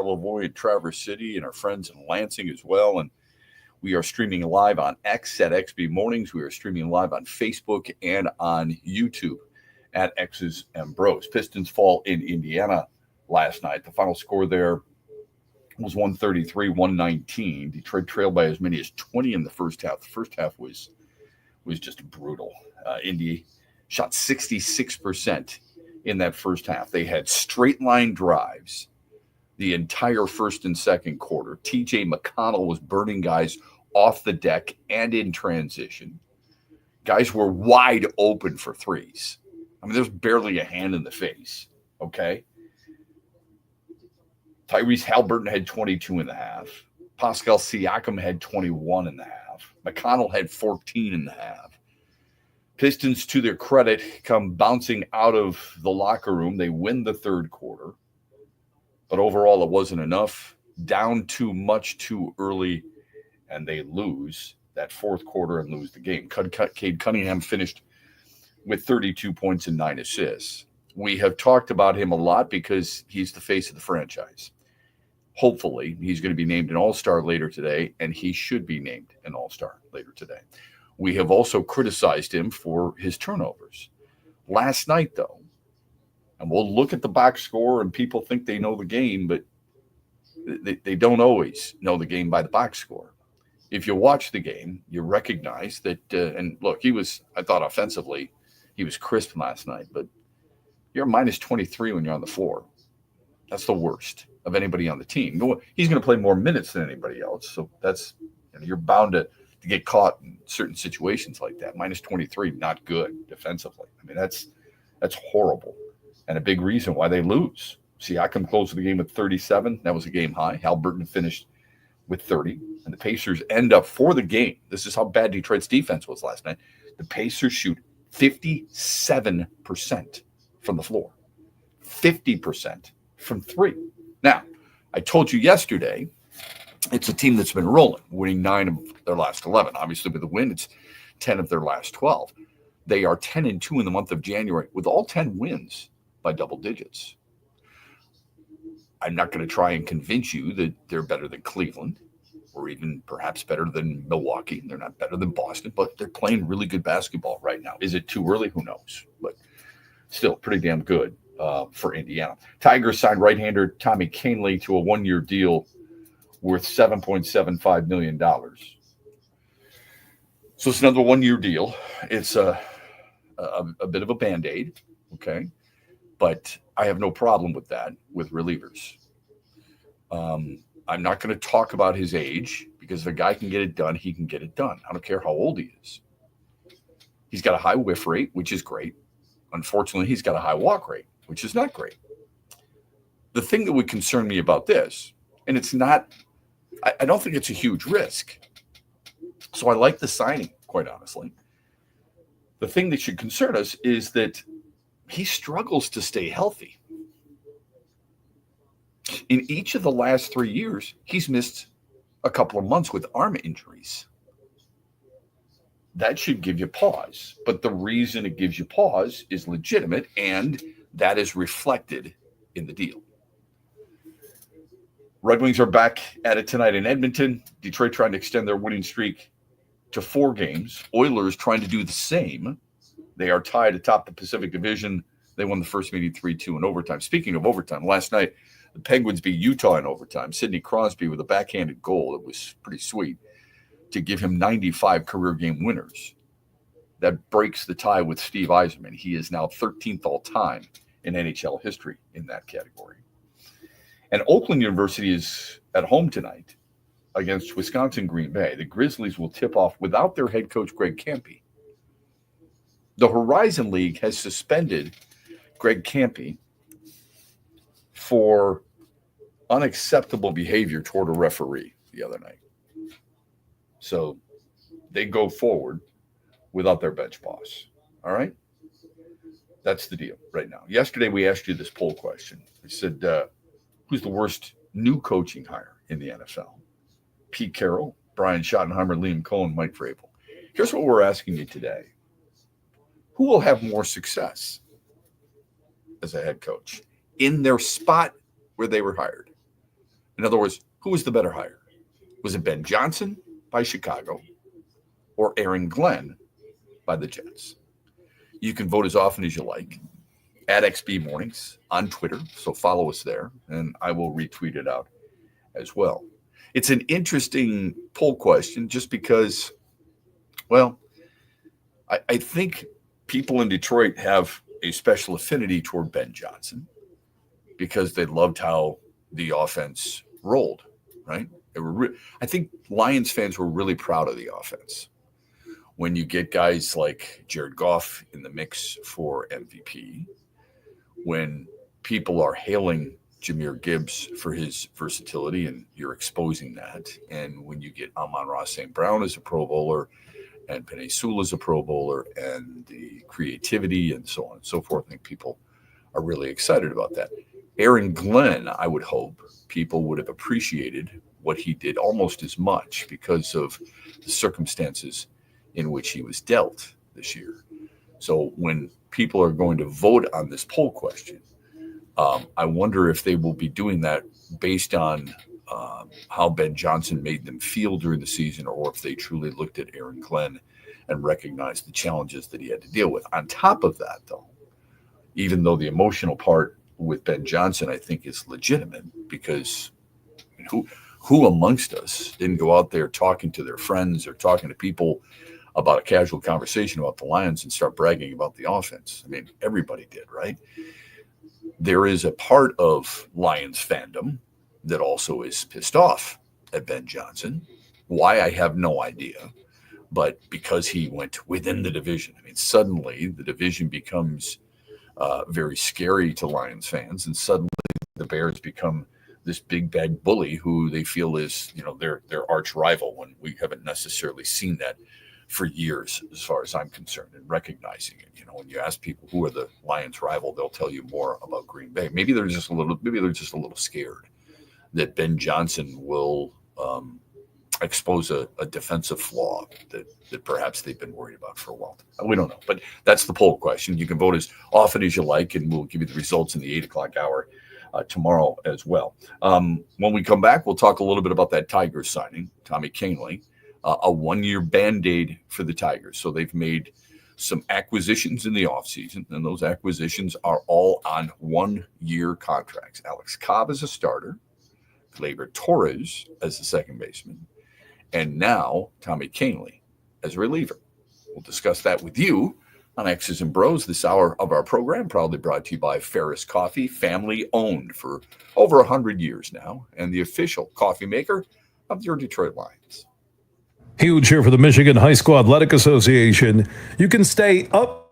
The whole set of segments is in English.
Charlevoix, Traverse City, and our friends in Lansing as well. And we are streaming live on X at XB Mornings. We are streaming live on Facebook and on YouTube at X's and BrO's. Pistons fall in Indiana last night. The final score there was 133-119. Detroit trailed by as many as 20 in the first half. The first half was just brutal. Indy shot 66% in that first half. They had straight line drives the entire first and second quarter. TJ McConnell was burning guys off the deck and in transition. Guys were wide open for threes. I mean, there's barely a hand in the face, okay? Tyrese Halliburton had 22 in the half. Pascal Siakam had 21 in the half. McConnell had 14 in the half. Pistons, to their credit, come bouncing out of the locker room. They win the third quarter. But overall, it wasn't enough. Down too much too early, and they lose that fourth quarter and lose the game. Cade Cunningham finished with 32 points and 9 assists. We have talked about him a lot because he's the face of the franchise. Hopefully, he's going to be named an All-Star later today, and he should be named an All-Star later today. We have also criticized him for his turnovers. Last night, though, and we'll look at the box score, and people think they know the game, but they don't always know the game by the box score. If you watch the game, you recognize that, and look, I thought offensively, he was crisp last night, but you're minus 23 when you're on the floor. That's the worst of anybody on the team. He's going to play more minutes than anybody else, so you're bound to get caught in certain situations like that. Minus 23, not good defensively. I mean, that's horrible, and a big reason why they lose. Siakam closed the game with 37. That was a game high. Halliburton finished with 30, and the Pacers end up for the game. This is how bad Detroit's defense was last night. The Pacers shoot 57% from the floor, 50% from three. Now, I told you yesterday, it's a team that's been rolling, winning 9 of their last 11. Obviously, with the win, it's 10 of their last 12. They are 10-2 in the month of January, with all 10 wins by double digits. I'm not going to try and convince you that they're better than Cleveland or even perhaps better than Milwaukee. They're not better than Boston, but they're playing really good basketball right now. Is it too early? Who knows? But still pretty damn good for Indiana. Tigers signed right-hander Tommy Kahnle to a one-year deal worth $7.75 million. So it's another one-year deal. It's a bit of a Band-Aid, okay? But I have no problem with that with relievers. I'm not going to talk about his age because if a guy can get it done, he can get it done. I don't care how old he is. He's got a high whiff rate, which is great. Unfortunately, he's got a high walk rate, which is not great. The thing that would concern me about this, and it's not, I don't think it's a huge risk. So I like the signing, quite honestly. The thing that should concern us is that he struggles to stay healthy. In each of the last 3 years, he's missed a couple of months with arm injuries. That should give you pause. But the reason it gives you pause is legitimate, and that is reflected in the deal. Red Wings are back at it tonight in Edmonton. Detroit trying to extend their winning streak to 4 games. Oilers trying to do the same. They are tied atop the Pacific Division. They won the first meeting 3-2 in overtime. Speaking of overtime, last night, the Penguins beat Utah in overtime. Sidney Crosby with a backhanded goal that was pretty sweet to give him 95 career game winners. That breaks the tie with Steve Yzerman. He is now 13th all-time in NHL history in that category. And Oakland University is at home tonight against Wisconsin Green Bay. The Grizzlies will tip off without their head coach, Greg Kampe. The Horizon League has suspended Greg Kampe for unacceptable behavior toward a referee the other night. So they go forward without their bench boss. All right? That's the deal right now. Yesterday, we asked you this poll question. We said, who's the worst new coaching hire in the NFL? Pete Carroll, Brian Schottenheimer, Liam Cohen, Mike Vrabel. Here's what we're asking you today. Who will have more success as a head coach in their spot where they were hired? In other words, who was the better hire? Was it Ben Johnson by Chicago or Aaron Glenn by the Jets? You can vote as often as you like at XB Mornings on Twitter. So follow us there, and I will retweet it out as well. It's an interesting poll question just because, well, I think people in Detroit have a special affinity toward Ben Johnson because they loved how the offense rolled, right? I think Lions fans were really proud of the offense. When you get guys like Jared Goff in the mix for MVP, when people are hailing Jahmyr Gibbs for his versatility and you're exposing that, and when you get Amon-Ra St. Brown as a Pro Bowler and Penei Sewell as a Pro Bowler and the creativity and so on and so forth, I think people are really excited about that. Aaron Glenn, I would hope people would have appreciated what he did almost as much because of the circumstances in which he was dealt this year. So when people are going to vote on this poll question, I wonder if they will be doing that based on how Ben Johnson made them feel during the season, or if they truly looked at Aaron Glenn and recognized the challenges that he had to deal with. On top of that, though, even though the emotional part with Ben Johnson, I think, is legitimate, because who amongst us didn't go out there talking to their friends or talking to people about a casual conversation about the Lions and start bragging about the offense? I mean, everybody did, right? There is a part of Lions fandom that also is pissed off at Ben Johnson. Why, I have no idea. But because he went within the division, I mean, suddenly the division becomes very scary to Lions fans, and suddenly the Bears become this big bad bully who they feel is, their arch rival, when we haven't necessarily seen that for years, as far as I'm concerned, and recognizing it. When you ask people who are the Lions' rival, they'll tell you more about Green Bay. Maybe they're just a little scared that Ben Johnson will expose a defensive flaw that perhaps they've been worried about for a while. We don't know, but that's the poll question. You can vote as often as you like, and we'll give you the results in the 8 o'clock hour tomorrow as well. When we come back, we'll talk a little bit about that Tigers signing, Tommy Kahnle, a one-year Band-Aid for the Tigers. So they've made some acquisitions in the offseason, and those acquisitions are all on one-year contracts. Alex Cobb as a starter, Gleyber Torres as the second baseman, and now Tommy Kahnle as a reliever. We'll discuss that with you on X's and Bros this hour of our program, proudly brought to you by Ferris Coffee, family owned for over 100 years now, and the official coffee maker of your Detroit Lions. Huge here for the Michigan High School Athletic Association. You can stay up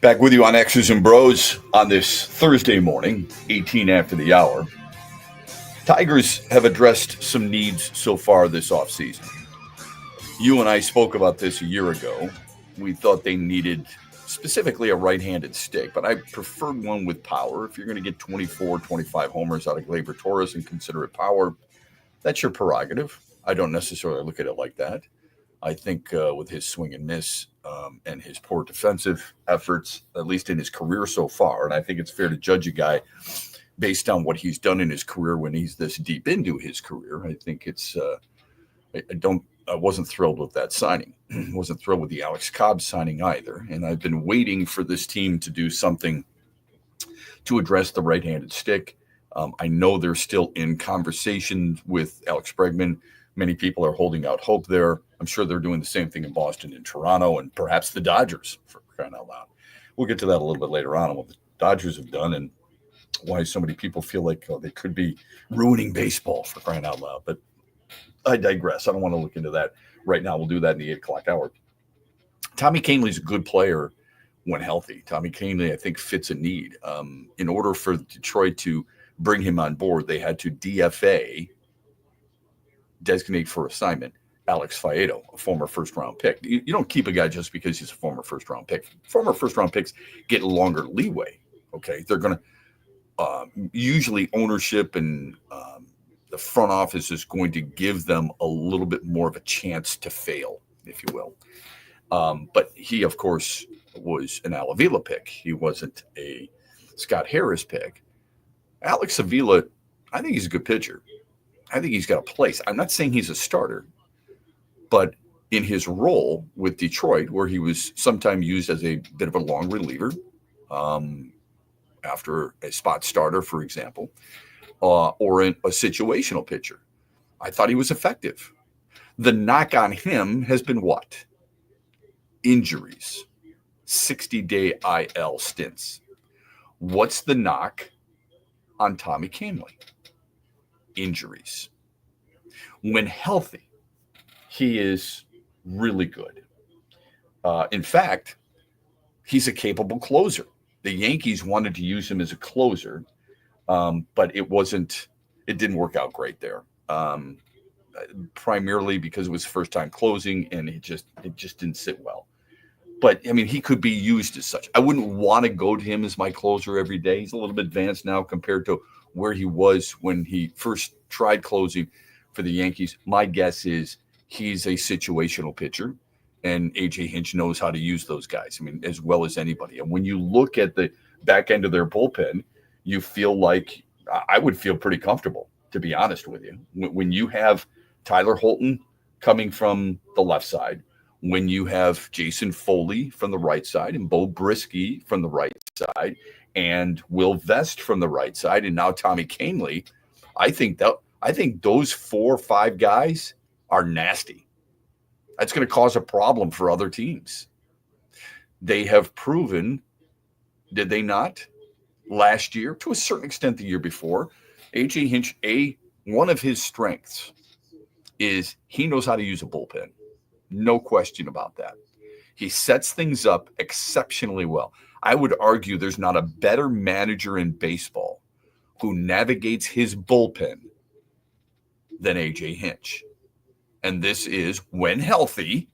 Back with you on X's and Bros on this Thursday morning, 18 after the hour. Tigers have addressed some needs so far this offseason. You and I spoke about this a year ago. We thought they needed specifically a right-handed stick, but I preferred one with power. If you're going to get 24, 25 homers out of Gleyber Torres and consider it power, that's your prerogative. I don't necessarily look at it like that. I think with his swing and miss and his poor defensive efforts, at least in his career so far, and I think it's fair to judge a guy based on what he's done in his career when he's this deep into his career. I think it's I wasn't thrilled with that signing. Wasn't thrilled with the Alex Cobb signing either. And I've been waiting for this team to do something to address the right-handed stick. I know they're still in conversation with Alex Bregman. Many people are holding out hope there. I'm sure they're doing the same thing in Boston and Toronto and perhaps the Dodgers, for crying out loud. We'll get to that a little bit later on what the Dodgers have done and why so many people feel like they could be ruining baseball, for crying out loud. But I digress. I don't want to look into that right now. We'll do that in the 8 o'clock hour. Tommy Kahnle's a good player when healthy. Tommy Kahnle, I think, fits a need. In order for Detroit to bring him on board, they had to DFA, designate for assignment, Alex Faedo, a former first-round pick. You don't keep a guy just because he's a former first-round pick. Former first-round picks get longer leeway, okay? They're going to usually ownership and the front office is going to give them a little bit more of a chance to fail, if you will. But he, of course, was an Al Avila pick. He wasn't a Scott Harris pick. Alex Avila, I think he's a good pitcher. I think he's got a place. I'm not saying he's a starter, but in his role with Detroit, where he was sometimes used as a bit of a long reliever, after a spot starter, for example, or a situational pitcher, I thought he was effective. The knock on him has been what? Injuries, 60-day IL stints. What's the knock on Tommy Kahnle? Injuries. When healthy, he is really good. In fact, he's a capable closer. The Yankees wanted to use him as a closer, but it didn't work out great there. Primarily because it was first time closing and it just didn't sit well. But I mean, he could be used as such. I wouldn't want to go to him as my closer every day. He's a little bit advanced now compared to where he was when he first tried closing for the Yankees. My guess is he's a situational pitcher, and AJ Hinch knows how to use those guys, I mean, as well as anybody. And when you look at the back end of their bullpen, you feel like I would feel pretty comfortable, to be honest with you. When you have Tyler Holton coming from the left side, when you have Jason Foley from the right side and Bo Brisky from the right side and Will Vest from the right side, and now Tommy Kahnle, I think those 4 or 5 guys are nasty. That's going to cause a problem for other teams. They have proven, did they not, last year, to a certain extent the year before, AJ Hinch, one of his strengths is he knows how to use a bullpen. No question about that. He sets things up exceptionally well. I would argue there's not a better manager in baseball who navigates his bullpen than AJ Hinch. And this is, when healthy,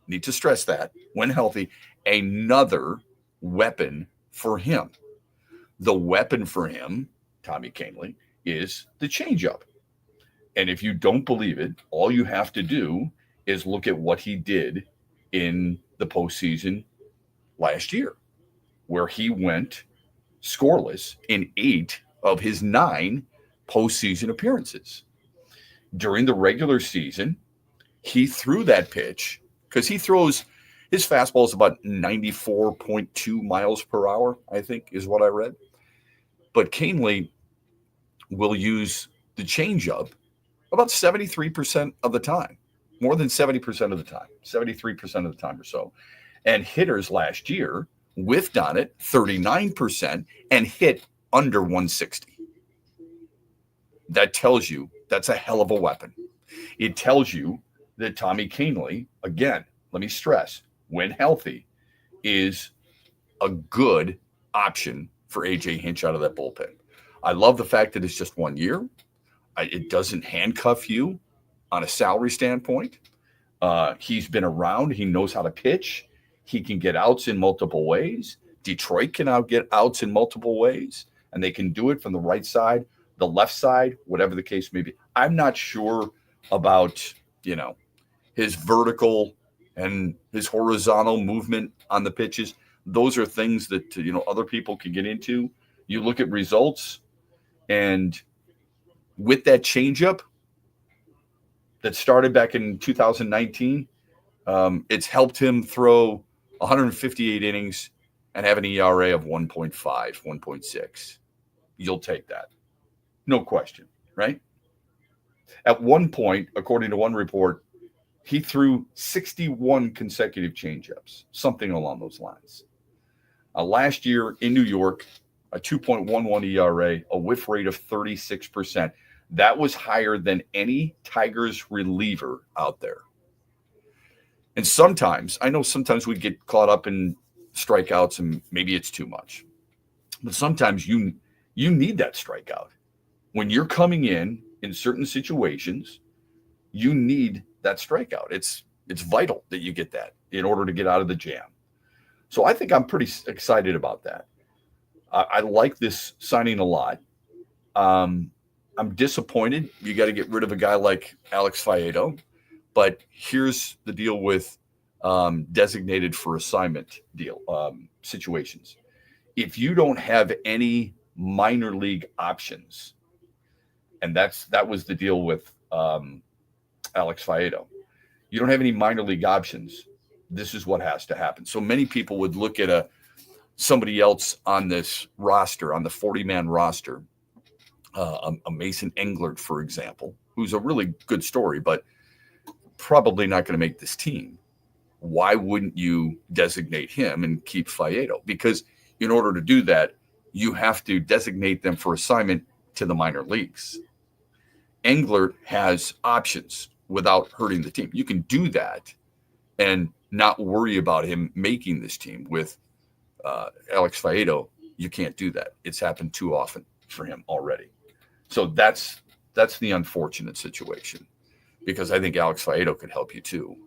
need to stress that, when healthy, another weapon for him. The weapon for him, Tommy Kahnle, is the changeup. And if you don't believe it, all you have to do is look at what he did in the postseason last year, where he went scoreless in 8 of his 9 postseason appearances. During the regular season, he threw that pitch because he throws his fastball is about 94.2 miles per hour, I think is what I read. But Kahnle will use the changeup about 73% of the time, more than 70% of the time, 73% of the time or so. And hitters last year whiffed on it 39% and hit under 160. That tells you that's a hell of a weapon. It tells you that Tommy Kahnle, again, let me stress, when healthy, is a good option for AJ Hinch out of that bullpen. I love the fact that it's just 1 year. It doesn't handcuff you on a salary standpoint. He's been around. He knows how to pitch. He can get outs in multiple ways. Detroit can now get outs in multiple ways, and they can do it from the right side, the left side, whatever the case may be. I'm not sure about, his vertical and his horizontal movement on the pitches. Those are things that, other people can get into. You look at results, and with that changeup that started back in 2019, it's helped him throw 158 innings and have an ERA of 1.5, 1.6. You'll take that. No question, right? At one point, according to one report, he threw 61 consecutive changeups, something along those lines. Last year in New York, a 2.11 ERA, a whiff rate of 36%. That was higher than any Tigers reliever out there. And sometimes we get caught up in strikeouts and maybe it's too much. But sometimes you need that strikeout. When you're coming in certain situations, you need that strikeout. It's vital that you get that in order to get out of the jam. So I think I'm pretty excited about that. I like this signing a lot. I'm disappointed. You got to get rid of a guy like Alex Faedo. But here's the deal with designated for assignment situations. If you don't have any minor league options, and that was the deal with Alex Faedo. You don't have any minor league options. This is what has to happen. So many people would look at somebody else on this roster, on the 40-man roster, a Mason Englert, for example, who's a really good story, but probably not going to make this team. Why wouldn't you designate him and keep Faedo? Because in order to do that, you have to designate them for assignment to the minor leagues. Englert has options without hurting the team. You can do that and not worry about him making this team. With Alex Faedo, you can't do that. It's happened too often for him already. So that's the unfortunate situation, because I think Alex Faedo could help you too.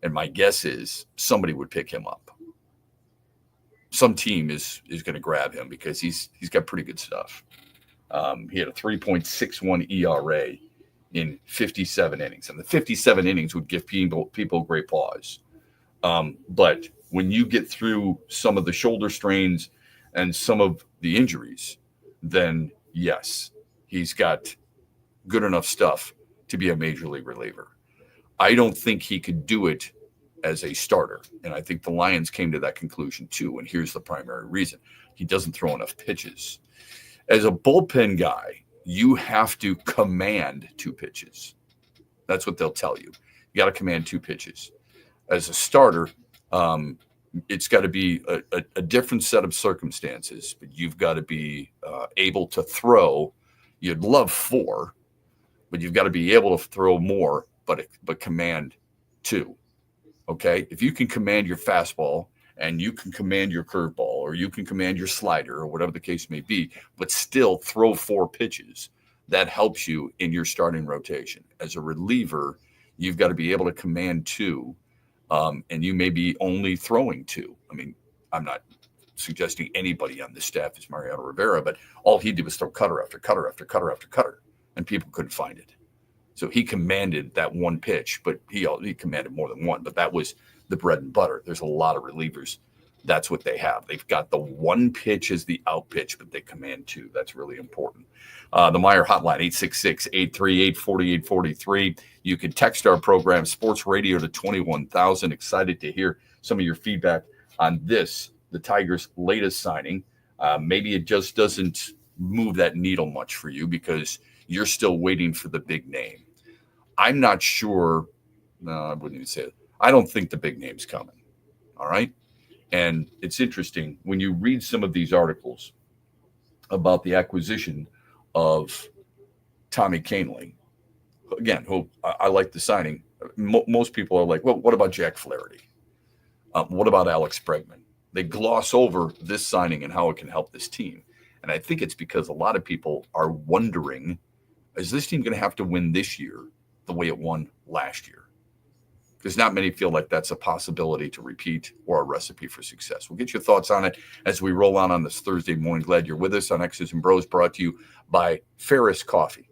And my guess is somebody would pick him up. Some team is going to grab him because he's got pretty good stuff. He had a 3.61 ERA in 57 innings, and the 57 innings would give people great pause. But when you get through some of the shoulder strains and some of the injuries, then yes, he's got good enough stuff to be a major league reliever. I don't think he could do it as a starter, and I think the Lions came to that conclusion too, and here's the primary reason. He doesn't throw enough pitches. As a bullpen guy, you have to command 2 pitches. That's what they'll tell you. You got to command 2 pitches. As a starter, it's got to be a different set of circumstances, but you've got to be able to throw. You'd love 4, but you've got to be able to throw more, but command 2. Okay? If you can command your fastball and you can command your curveball, or you can command your slider, or whatever the case may be, but still throw 4 pitches, that helps you in your starting rotation. As a reliever, you've got to be able to command 2, and you may be only throwing 2. I mean, I'm not suggesting anybody on this staff is Mariano Rivera, but all he did was throw cutter after cutter after cutter after cutter, and people couldn't find it. So he commanded that 1 pitch, but he commanded more than 1, but that was the bread and butter. There's a lot of relievers. That's what they have. They've got the 1 pitch as the out pitch, but they command 2. That's really important. The Meyer hotline, 866-838-4843. You can text our program, Sports Radio, to 21,000. Excited to hear some of your feedback on this, the Tigers' latest signing. Maybe it just doesn't move that needle much for you because you're still waiting for the big name. I'm not sure. No, I wouldn't even say it. I don't think the big name's coming. All right. And it's interesting when you read some of these articles about the acquisition of Tommy Kahnle. Again, who I like the signing. Most people are like, well, what about Jack Flaherty? What about Alex Bregman? they gloss over this signing and how it can help this team. And I think it's because a lot of people are wondering, is this team going to have to win this year the way it won last year? Because not many feel like that's a possibility to repeat or a recipe for success. We'll get your thoughts on it as we roll on this Thursday morning. Glad you're with us on X's and Bros, brought to you by Ferris Coffee.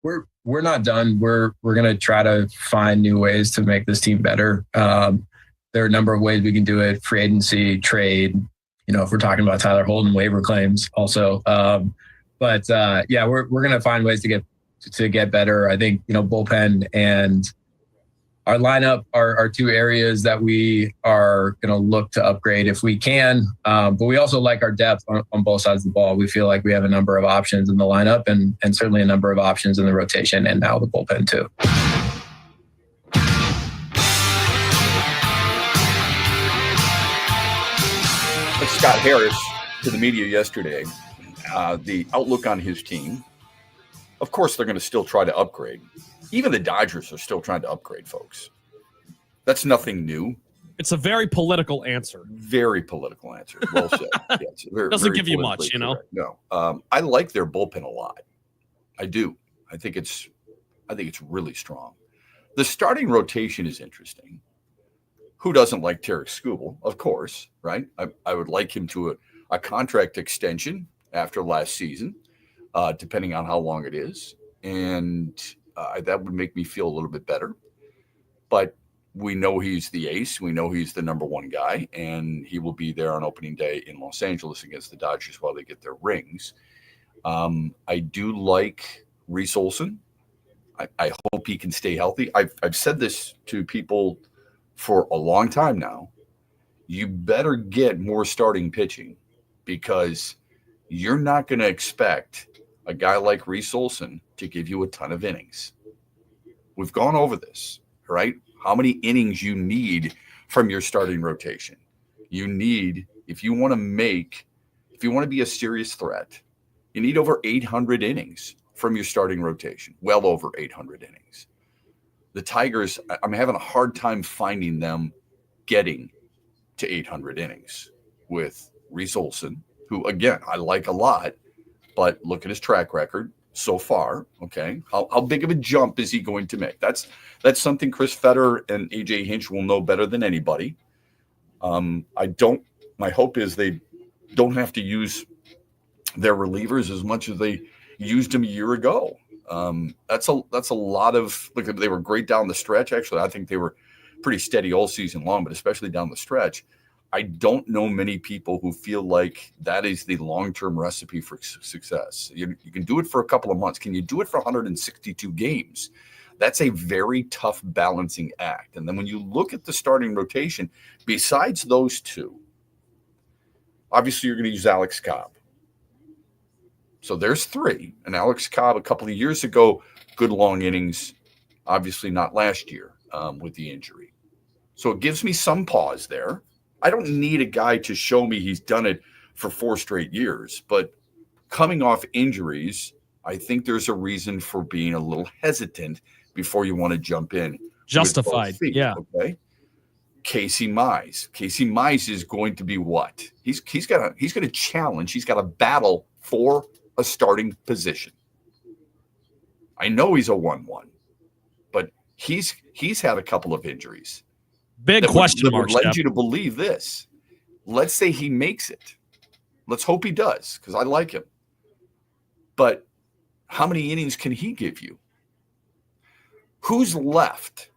we're not done. We're going to try to find new ways to make this team better. There are a number of ways we can do it: free agency, trade. If we're talking about Tyler Holden, waiver claims also. But we're going to find ways to get better. I think bullpen and our lineup are two areas that we are going to look to upgrade if we can. But we also like our depth on both sides of the ball. We feel like we have a number of options in the lineup and certainly a number of options in the rotation and now the bullpen too. Scott Harris to the media yesterday, the outlook on his team. Of course, they're going to still try to upgrade. Even the Dodgers are still trying to upgrade, folks. That's nothing new. It's a very political answer. Very political answer. Well said. Yes, doesn't give you much, correct. No, I like their bullpen a lot. I do. I think it's really strong. The starting rotation is interesting. Who doesn't like Tarek Skubal? Of course, right? I would like him to a contract extension after last season, depending on how long it is, and that would make me feel a little bit better. But we know he's the ace. We know he's the number one guy, and he will be there on opening day in Los Angeles against the Dodgers while they get their rings. I do like Reese Olson. I hope he can stay healthy. I've said this to people for a long time now. You better get more starting pitching because you're not going to expect a guy like Reese Olson to give you a ton of innings. We've gone over this, right? How many innings you need from your starting rotation. You need, if you want to be a serious threat, you need over 800 innings from your starting rotation, well over 800 innings. The Tigers, I'm having a hard time finding them getting to 800 innings with Reese Olson, who, again, I like a lot, but look at his track record so far, okay? How big of a jump is he going to make? That's something Chris Fetter and A.J. Hinch will know better than anybody. My hope is they don't have to use their relievers as much as they used them a year ago. That's a lot of, look, they were great down the stretch. Actually, I think they were pretty steady all season long, but especially down the stretch. I don't know many people who feel like that is the long-term recipe for success. You can do it for a couple of months. Can you do it for 162 games? That's a very tough balancing act. And then when you look at the starting rotation, besides those two, obviously you're going to use Alex Cobb. So there's three. And Alex Cobb a couple of years ago, good long innings, obviously not last year with the injury. So it gives me some pause there. I don't need a guy to show me he's done it for 4 straight years. But coming off injuries, I think there's a reason for being a little hesitant before you want to jump in. Justified, yeah. Okay. Casey Mize. Casey Mize is going to be what? He's going to challenge. He's got to battle for a starting position. I know he's a 1-1, but he's had a couple of injuries. Big question mark. That would lead you to believe this. Let's say he makes it. Let's hope he does, because I like him. But how many innings can he give you? Who's left?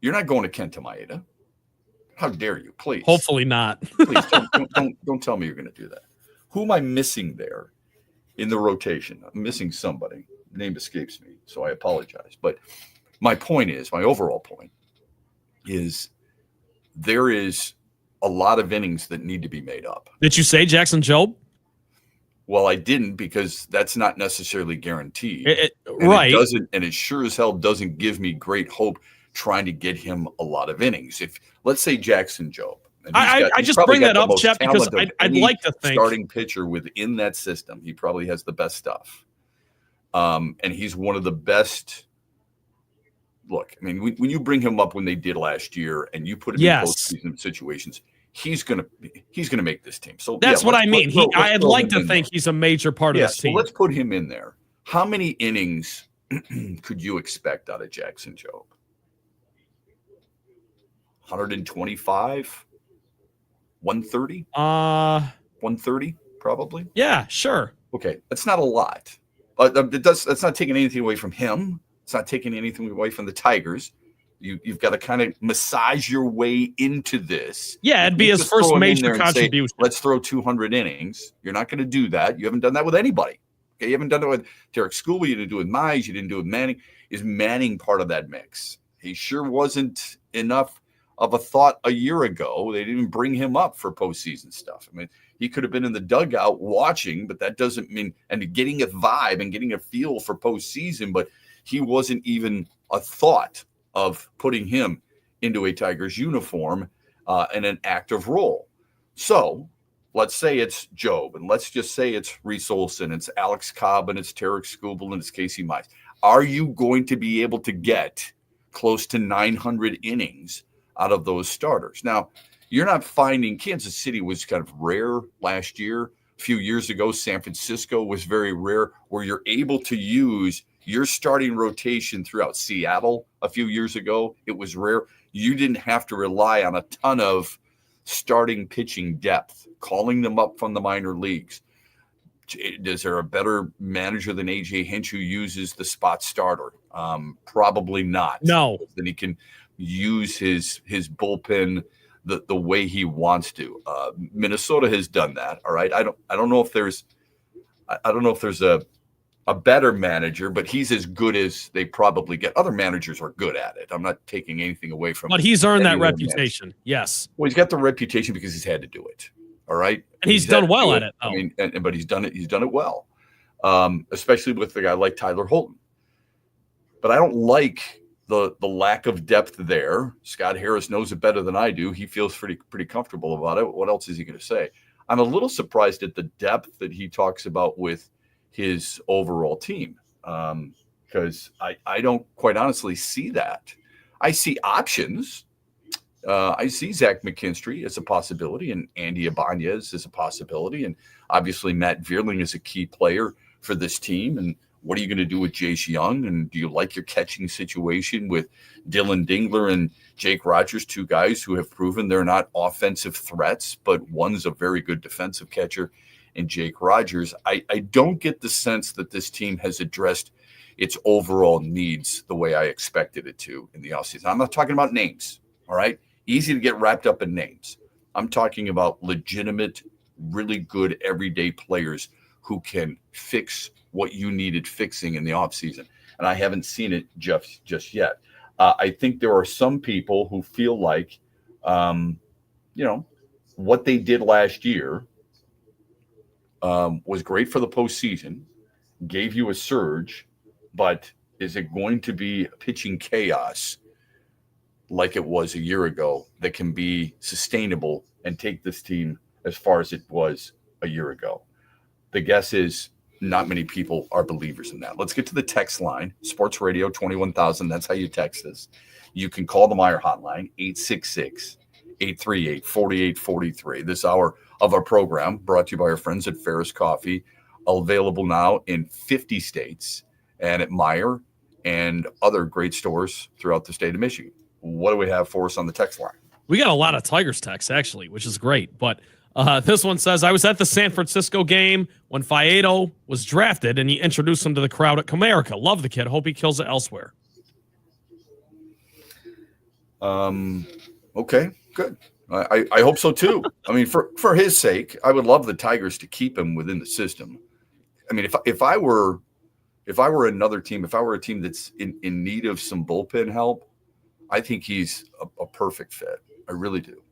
You're not going to Kenta Maeda. How dare you? Please. Hopefully not. Please don't tell me you're going to do that. Who am I missing there in the rotation? I'm missing somebody. The name escapes me, so I apologize. But my overall point is there is a lot of innings that need to be made up. Did you say Jackson Jobe? Well, I didn't, because that's not necessarily guaranteed. Right. It sure as hell doesn't give me great hope trying to get him a lot of innings. If, let's say, Jackson Jobe. I just bring that up, Shep, because I'd like to think starting pitcher within that system, he probably has the best stuff. And he's one of the best. Look, I mean, when you bring him up when they did last year and you put him in postseason situations, he's gonna make this team. So that's what I mean. I'd like to think he's a major part of this team. So let's put him in there. How many innings could you expect out of Jackson Jobe? 125, 130? 130, probably. Yeah, sure. Okay, that's not a lot. That's not taking anything away from him. It's not taking anything away from the Tigers. You've got to kind of massage your way into this. Yeah, it'd be his first major contribution. Let's throw 200 innings. You're not going to do that. You haven't done that with anybody. Okay, you haven't done it with Derek Schoolby. You didn't do it with Mize. You didn't do it with Manning. Is Manning part of that mix? He sure wasn't enough of a thought a year ago. They didn't even bring him up for postseason stuff. I mean, he could have been in the dugout watching, but that doesn't mean – and getting a vibe and getting a feel for postseason, but he wasn't even a thought of putting him into a Tigers uniform in an active role. So let's say it's Job, and let's just say it's Reese Olson, it's Alex Cobb, and it's Tarek Skubal, and it's Casey Mize. Are you going to be able to get close to 900 innings out of those starters? Now, you're not finding – Kansas City was kind of rare last year. A few years ago, San Francisco was very rare, where you're able to use – your starting rotation throughout. Seattle a few years ago, it was rare. You didn't have to rely on a ton of starting pitching depth, calling them up from the minor leagues. Is there a better manager than A.J. Hinch who uses the spot starter? Probably not. No. Then he can use his bullpen the way he wants to. Minnesota has done that. All right. I don't know if there's a better manager, but he's as good as they probably get. Other managers are good at it. I'm not taking anything away from him. But he's earned that reputation. Yes. Well, he's got the reputation because he's had to do it. All right. And he's done well at it. I mean, but he's done it. He's done it well, especially with a guy like Tyler Holton. But I don't like the lack of depth there. Scott Harris knows it better than I do. He feels pretty comfortable about it. What else is he going to say? I'm a little surprised at the depth that he talks about with his overall team, because I don't quite honestly see that. I see options. I see Zach McKinstry as a possibility, and Andy Ibanez as a possibility, and obviously Matt Vierling is a key player for this team. And what are you going to do with Jace Young? And do you like your catching situation with Dylan Dingler and Jake Rogers, two guys who have proven they're not offensive threats, but one's a very good defensive catcher, and Jake Rogers? I don't get the sense that this team has addressed its overall needs the way I expected it to in the offseason. I'm not talking about names, all right? Easy to get wrapped up in names. I'm talking about legitimate, really good everyday players who can fix what you needed fixing in the offseason. And I haven't seen it just yet. I think there are some people who feel like, what they did last year was great for the postseason, gave you a surge, but is it going to be pitching chaos like it was a year ago that can be sustainable and take this team as far as it was a year ago? The guess is not many people are believers in that. Let's get to the text line. Sports Radio 21,000. That's how you text us. You can call the Meyer hotline, 866-838-4843. This hour of our program brought to you by our friends at Ferris Coffee, available now in 50 states and at Meyer and other great stores throughout the state of Michigan. What do we have for us on the text line? We got a lot of Tigers texts, actually, which is great. But this one says, I was at the San Francisco game when Faedo was drafted, and he introduced him to the crowd at Comerica. Love the kid. Hope he kills it elsewhere. Okay, good. I hope so too. I mean, for his sake, I would love the Tigers to keep him within the system. I mean, if I were another team, if I were a team that's in need of some bullpen help, I think he's a perfect fit. I really do.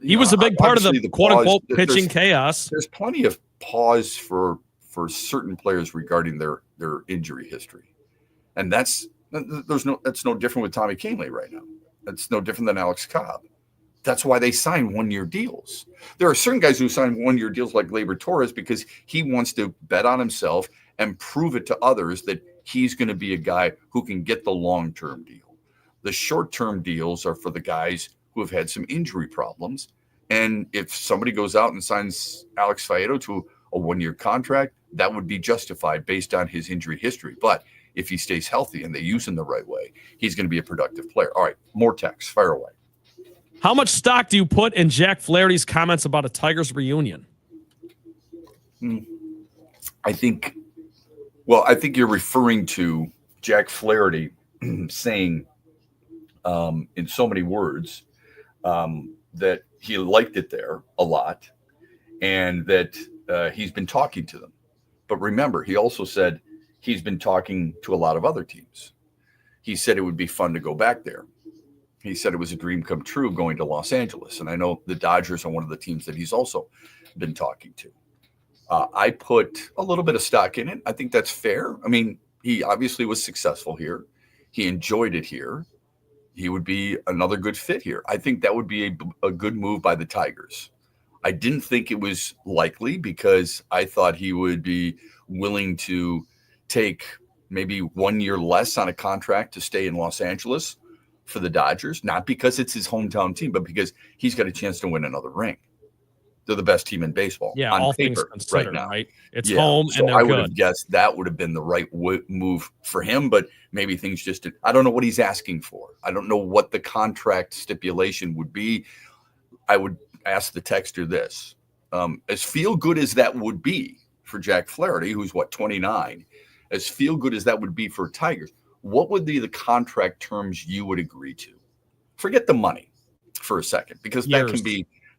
He was a big part of the quote-unquote pitching chaos. There's plenty of pause for certain players regarding their injury history. And that's no different with Tommy Kahnle right now. That's no different than Alex Cobb. That's why they sign one-year deals. There are certain guys who sign one-year deals like Gleyber Torres because he wants to bet on himself and prove it to others that he's going to be a guy who can get the long-term deal. The short-term deals are for the guys who have had some injury problems. And if somebody goes out and signs Alex Faedo to a one-year contract, that would be justified based on his injury history. But if he stays healthy and they use him the right way, he's going to be a productive player. All right, more text. Fire away. How much stock do you put in Jack Flaherty's comments about a Tigers reunion? I think Well, I think you're referring to Jack Flaherty saying in so many words that he liked it there a lot and that he's been talking to them. But remember, he also said he's been talking to a lot of other teams. He said it would be fun to go back there. He said it was a dream come true going to Los Angeles. And I know the Dodgers are one of the teams that he's also been talking to. I put a little bit of stock in it. I think that's fair. I mean, he obviously was successful here. He enjoyed it here. He would be another good fit here. I think that would be a good move by the Tigers. I didn't think it was likely because I thought he would be willing to take maybe 1 year less on a contract to stay in Los Angeles for the Dodgers, not because it's his hometown team, but because he's got a chance to win another ring. They're the best team in baseball. Yeah, on all paper things considered, right now. right? It's home, so and they're I would good. have guessed that would have been the right move for him, but maybe things just didn't. I don't know what he's asking for. I don't know what the contract stipulation would be. I would ask the texter this. As feel good as that would be for Jack Flaherty, who's 29, as feel good as that would be for Tigers, what would be the contract terms you would agree to? Forget the money for a second, because that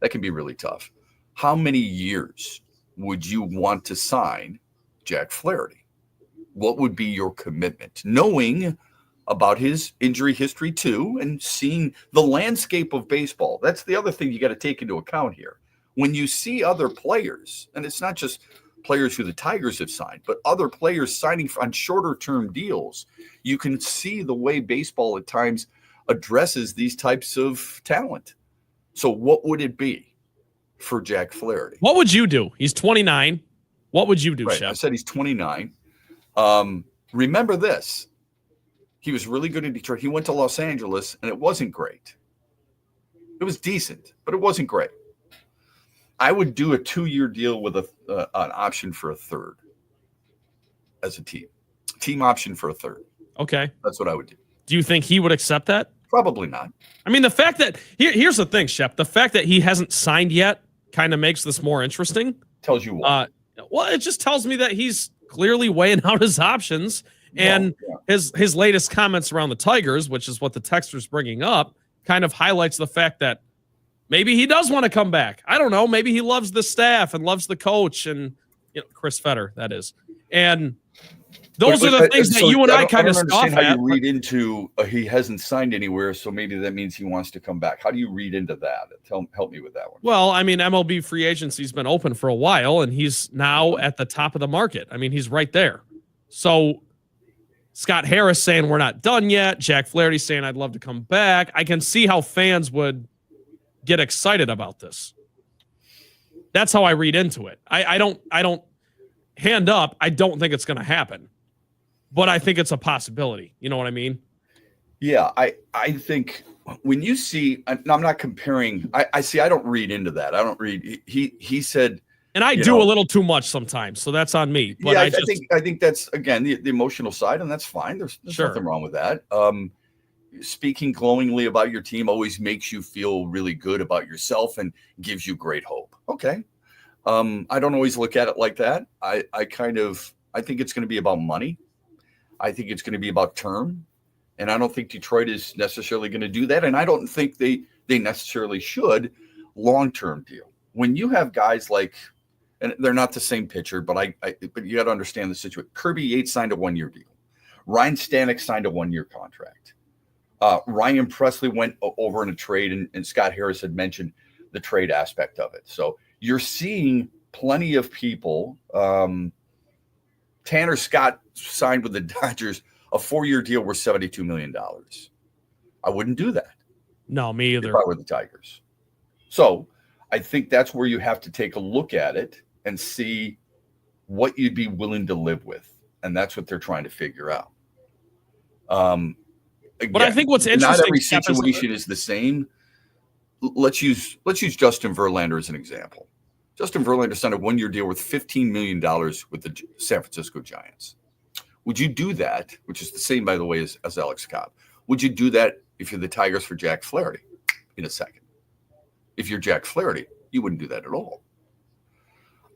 can be really tough. How many years would you want to sign Jack Flaherty? What would be your commitment? Knowing about his injury history too, and seeing the landscape of baseball. That's the other thing you got to take into account here. When you see other players, and it's not just players who the Tigers have signed, but other players signing on shorter term deals, you can see the way baseball at times addresses these types of talent. So what would it be for Jack Flaherty? What would you do? He's 29. What would you do, Right, Shep? I said he's 29. Remember this. He was really good in Detroit. He went to Los Angeles, and it wasn't great. It was decent, but it wasn't great. I would do a 2-year deal with an option for a third as a team option for a third. Okay. That's what I would do. Do you think he would accept that? Probably not. I mean, the fact that here's the thing, Shep. The fact that he hasn't signed yet kind of makes this more interesting. Tells you what? Well, it just tells me that he's clearly weighing out his options. And his latest comments around the Tigers, which is what the texter's bringing up, kind of highlights the fact that maybe he does want to come back. I don't know. Maybe he loves the staff and loves the coach and Chris Fetter, that is. And those are the things that you and I kind of scoff how at. you read into he hasn't signed anywhere, so maybe that means he wants to come back. How do you read into that? Help me with that one. Well, I mean, MLB free agency's been open for a while, and he's now at the top of the market. I mean, he's right there. So Scott Harris saying we're not done yet. Jack Flaherty saying I'd love to come back. I can see how fans would get excited about this. That's how I read into it. I don't hand up. I don't think it's going to happen, but I think it's a possibility. You know what I mean? Yeah, I think when you see, I'm not comparing. I see. I don't read into that. I don't read. He said, and I do a little too much sometimes, so that's on me. But yeah, I think that's again the emotional side, and that's fine. There's nothing wrong with that. Speaking glowingly about your team always makes you feel really good about yourself and gives you great hope. Okay. I don't always look at it like that. I think it's going to be about money. I think it's going to be about term. And I don't think Detroit is necessarily going to do that. And I don't think they necessarily should long-term deal. When you have guys like, and they're not the same pitcher, but but you got to understand the situation. Kirby Yates signed a 1-year deal. Ryan Stanek signed a 1-year contract. Ryan Presley went over in a trade, and Scott Harris had mentioned the trade aspect of it. So you're seeing plenty of people. Tanner Scott signed with the Dodgers a 4-year deal worth $72 million. I wouldn't do that. No, me either. If I were the Tigers. So I think that's where you have to take a look at it and see what you'd be willing to live with. And that's what they're trying to figure out. Again, but I think what's interesting, not every situation is the same. Let's use Justin Verlander as an example. Justin Verlander signed a 1-year deal worth $15 million with the San Francisco Giants. Would you do that, which is the same, by the way, as Alex Cobb? Would you do that if you're the Tigers for Jack Flaherty? In a second. If you're Jack Flaherty, you wouldn't do that at all.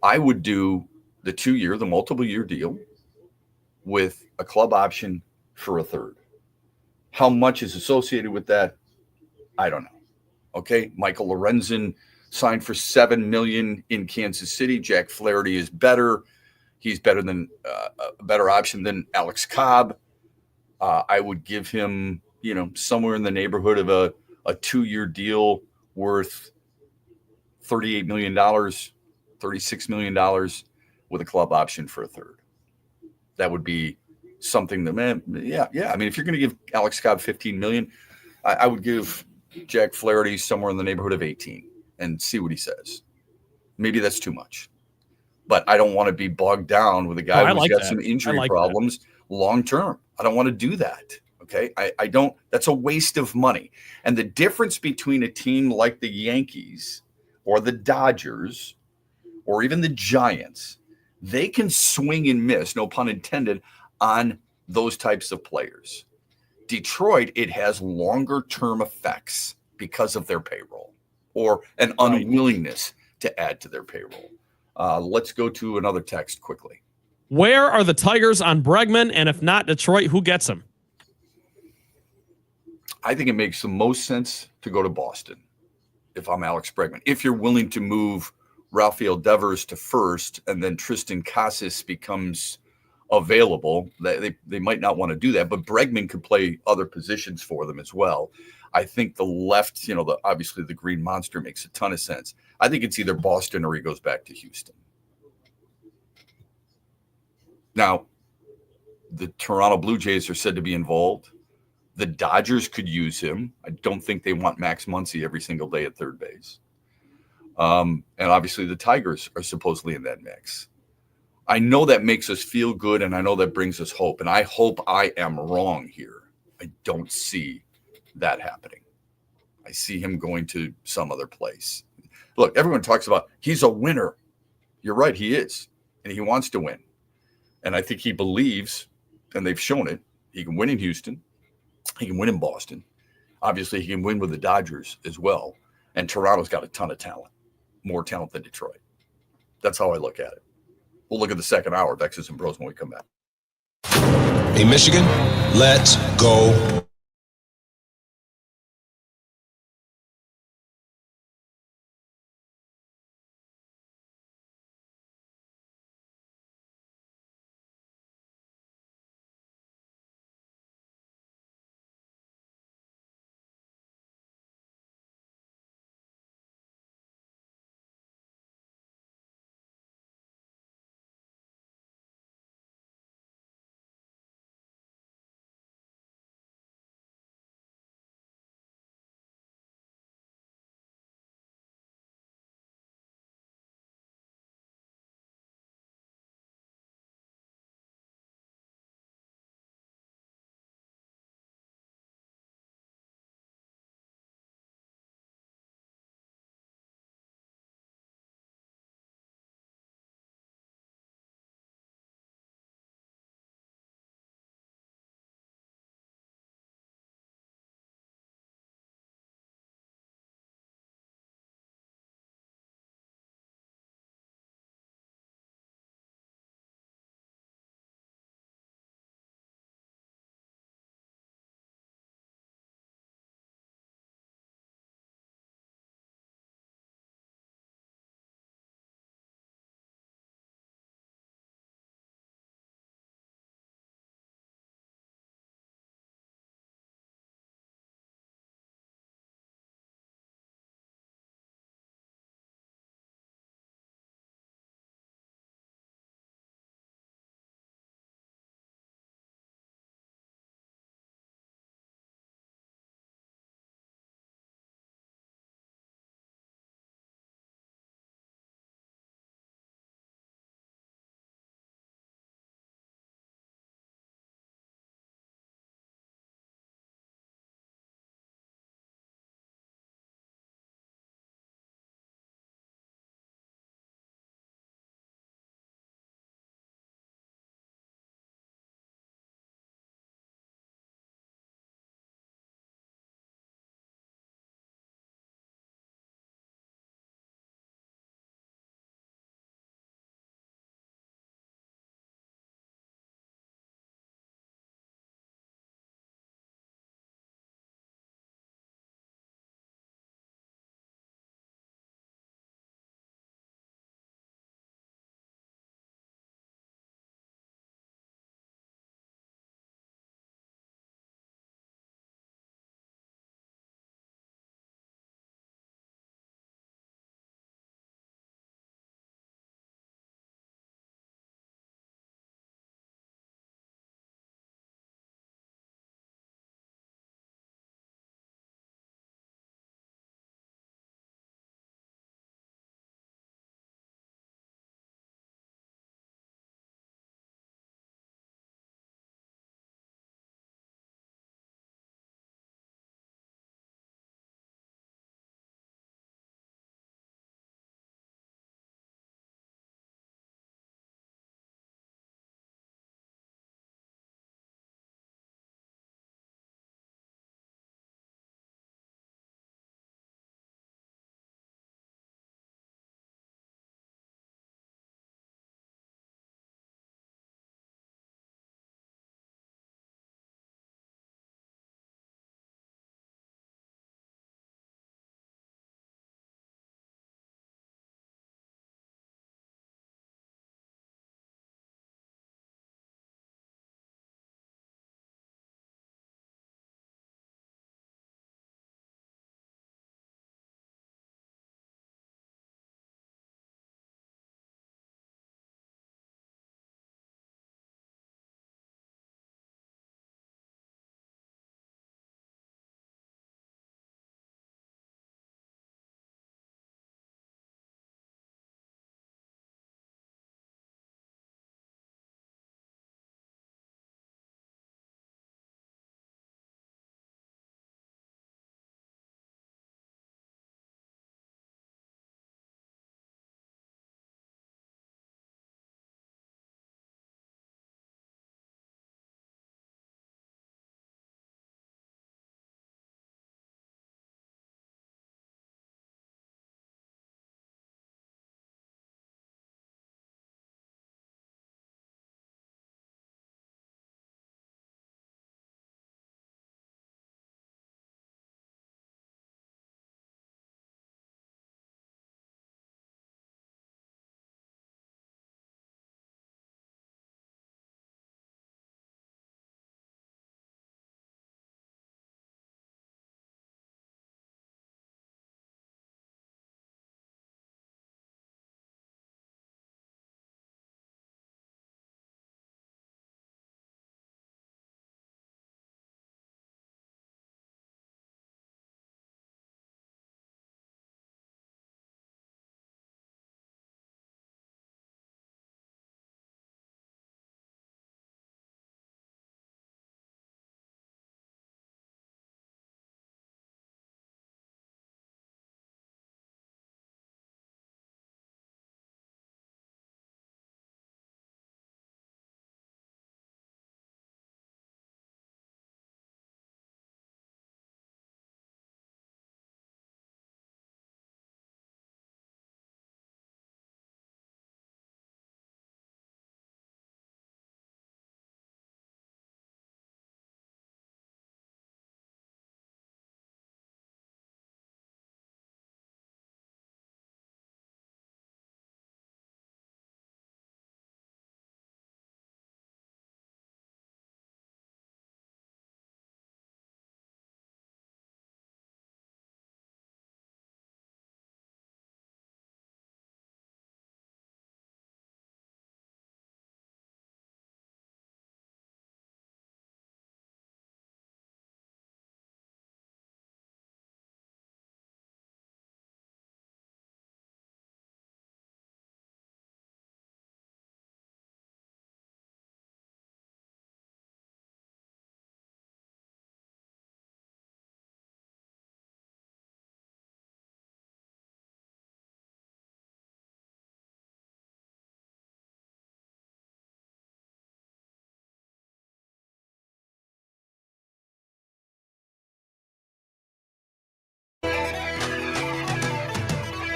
I would do the 2-year, the multiple-year deal with a club option for a third. How much is associated with that? I don't know. Okay, Michael Lorenzen signed for $7 million in Kansas City. Jack Flaherty is better. He's better than a better option than Alex Cobb. I would give him, somewhere in the neighborhood of a 2-year deal worth $38 million, $36 million with a club option for a third. That would be something that, man, yeah. I mean, if you're going to give Alex Cobb $15 million, I would give Jack Flaherty somewhere in the neighborhood of 18 and see what he says. Maybe that's too much, but I don't want to be bogged down with a guy who's got some injury problems long term. I don't want to do that. Okay. I don't, that's a waste of money. And the difference between a team like the Yankees or the Dodgers or even the Giants, they can swing and miss, no pun intended, on those types of players. Detroit, it has longer term effects because of their payroll or an unwillingness to add to their payroll. Let's go to another text quickly. Where are the Tigers on Bregman? And if not Detroit, who gets him? I think it makes the most sense to go to Boston if I'm Alex Bregman. If you're willing to move Rafael Devers to first and then Tristan Casas becomes available, they might not want to do that, but Bregman could play other positions for them as well. I think the left, obviously the Green Monster makes a ton of sense. I think it's either Boston or he goes back to Houston. Now, the Toronto Blue Jays are said to be involved. The Dodgers could use him. I don't think they want Max Muncy every single day at third base. And obviously the Tigers are supposedly in that mix. I know that makes us feel good, and I know that brings us hope. And I hope I am wrong here. I don't see that happening. I see him going to some other place. Look, everyone talks about he's a winner. You're right, he is. And he wants to win. And I think he believes, and they've shown it, he can win in Houston. He can win in Boston. Obviously, he can win with the Dodgers as well. And Toronto's got a ton of talent, more talent than Detroit. That's how I look at it. We'll look at the second hour of X's and Bros when we come back. Hey, Michigan, let's go.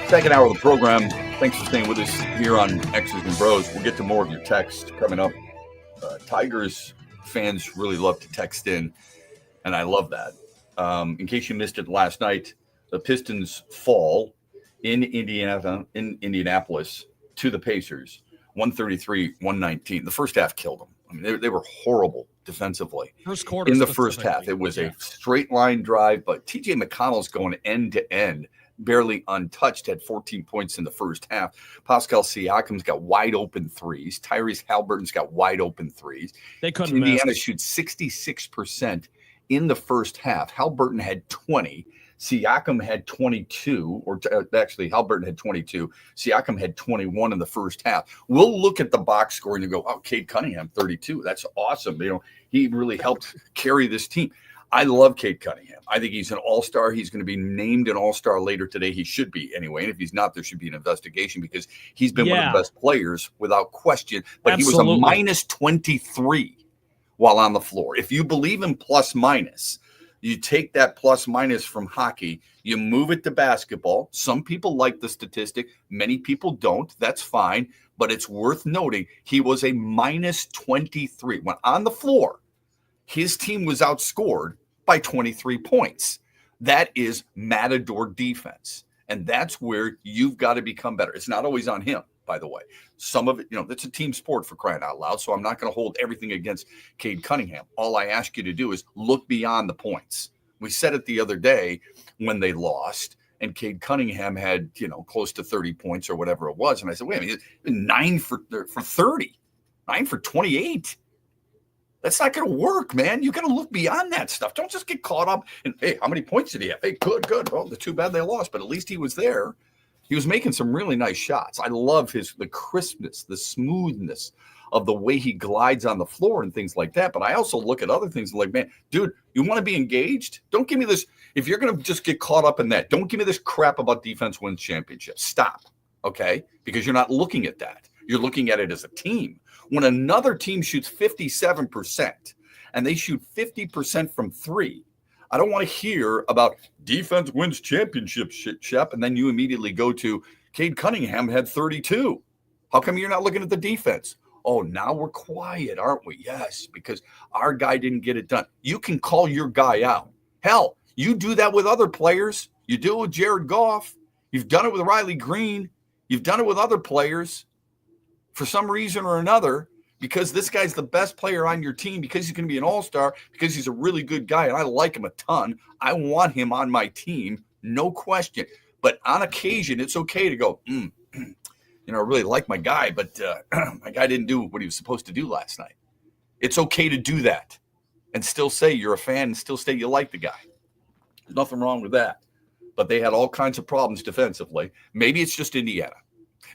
Second hour of the program. Thanks for staying with us here on X's and Bros. We'll get to more of your text coming up. Tigers fans really love to text in, and I love that. In case you missed it last night, the Pistons fall in Indianapolis to the Pacers, 133-119. The first half killed them. I mean, they were horrible defensively. First quarter in the first half, it was a straight line drive, but TJ McConnell's going end to end, barely untouched, had 14 points in the first half. Pascal Siakam's got wide open threes. Tyrese Halliburton's got wide open threes. They couldn't Indiana miss. shoots 66% in the first half. Halliburton had 20. Siakam had 22, actually Halliburton had 22. Siakam had 21 in the first half. We'll look at the box score and you go, oh, Cade Cunningham, 32. That's awesome. He really helped carry this team. I love Cade Cunningham. I think he's an all-star. He's going to be named an all-star later today. He should be anyway. And if he's not, there should be an investigation because he's been one of the best players without question. But Absolutely. He was a minus 23 while on the floor. If you believe in plus minus, you take that plus minus from hockey, you move it to basketball. Some people like the statistic. Many people don't. That's fine. But it's worth noting he was a minus 23. When on the floor, his team was outscored by 23 points. That is matador defense. And that's where you've got to become better. It's not always on him, by the way. Some of it, it's a team sport for crying out loud. So I'm not going to hold everything against Cade Cunningham. All I ask you to do is look beyond the points. We said it the other day when they lost, and Cade Cunningham had, close to 30 points or whatever it was. And I said, wait a minute, 9 for 30, 9 for 28. That's not going to work, man. You got to look beyond that stuff. Don't just get caught up in, hey, how many points did he have? Hey, good. Well, too bad they lost, but at least he was there. He was making some really nice shots. I love the crispness, the smoothness of the way he glides on the floor and things like that. But I also look at other things like, man, dude, you want to be engaged? Don't give me this. If you're going to just get caught up in that, don't give me this crap about defense wins championships. Stop, okay? Because you're not looking at that. You're looking at it as a team. When another team shoots 57% and they shoot 50% from three, I don't want to hear about defense wins championships, Shep, and then you immediately go to Cade Cunningham had 32. How come you're not looking at the defense? Oh, now we're quiet, aren't we? Yes, because our guy didn't get it done. You can call your guy out. Hell, you do that with other players. You do it with Jared Goff. You've done it with Riley Green. You've done it with other players. For some reason or another, because this guy's the best player on your team, because he's going to be an all-star, because he's a really good guy, and I like him a ton. I want him on my team, no question. But on occasion, it's okay to go, I really like my guy, but my guy didn't do what he was supposed to do last night. It's okay to do that and still say you're a fan and still say you like the guy. There's nothing wrong with that. But they had all kinds of problems defensively. Maybe it's just Indiana.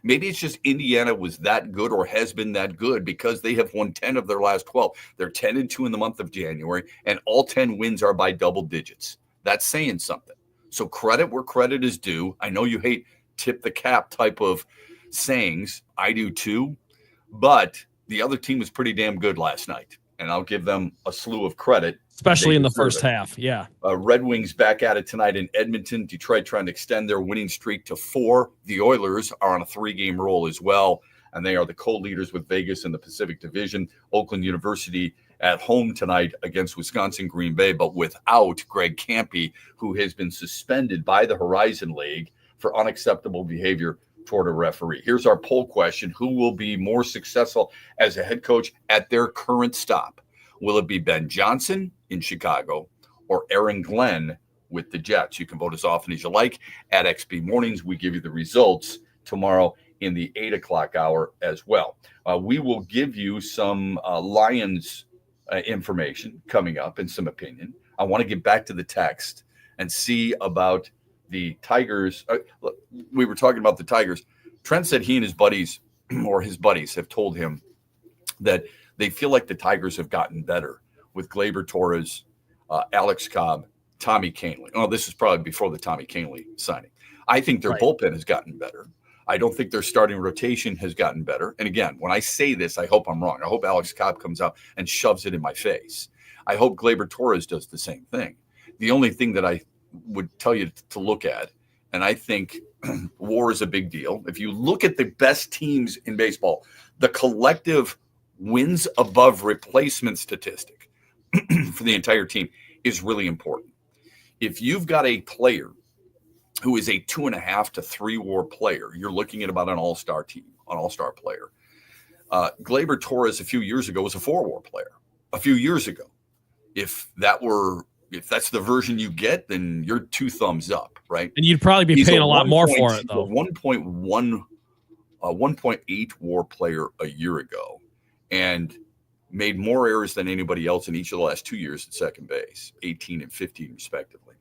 Maybe it's just Indiana was that good or has been that good because they have won 10 of their last 12. They're 10-2 in the month of January, and all 10 wins are by double digits. That's saying something. So credit where credit is due. I know you hate tip the cap type of sayings. I do too. But the other team was pretty damn good last night, and I'll give them a slew of credit. Especially in the first half, yeah. Red Wings back at it tonight in Edmonton. Detroit trying to extend their winning streak to 4. The Oilers are on a 3-game roll as well, and they are the co-leaders with Vegas in the Pacific Division. Oakland University at home tonight against Wisconsin Green Bay, but without Greg Kampe, who has been suspended by the Horizon League for unacceptable behavior toward a referee. Here's our poll question. Who will be more successful as a head coach at their current stop? Will it be Ben Johnson in Chicago or Aaron Glenn with the Jets? You can vote as often as you like at XB Mornings. We give you the results tomorrow in the 8 o'clock hour as well. We will give you some Lions information coming up and some opinion. I want to get back to the text and see about the Tigers. Look, we were talking about the Tigers. Trent said he and his buddies have told him that they feel like the Tigers have gotten better with Gleyber Torres, Alex Cobb, Tommy Kahnle. Oh, this is probably before the Tommy Kahnle signing. I think their bullpen has gotten better. I don't think their starting rotation has gotten better. And again, when I say this, I hope I'm wrong. I hope Alex Cobb comes out and shoves it in my face. I hope Gleyber Torres does the same thing. The only thing that I would tell you to look at, and I think WAR is a big deal. If you look at the best teams in baseball, the collective wins above replacement statistic for the entire team is really important. If you've got a player who is a 2.5 to 3 WAR player, you're looking at about an all-star team, an all-star player. Gleyber Torres a few years ago was a 4 WAR player. A few years ago, if that's the version you get, then you're 2 thumbs up, right? And you'd probably be He's paying a lot more for it, he's though. A 1.8 WAR player a year ago, and made more errors than anybody else in each of the last 2 years at second base, 18 and 15 respectively.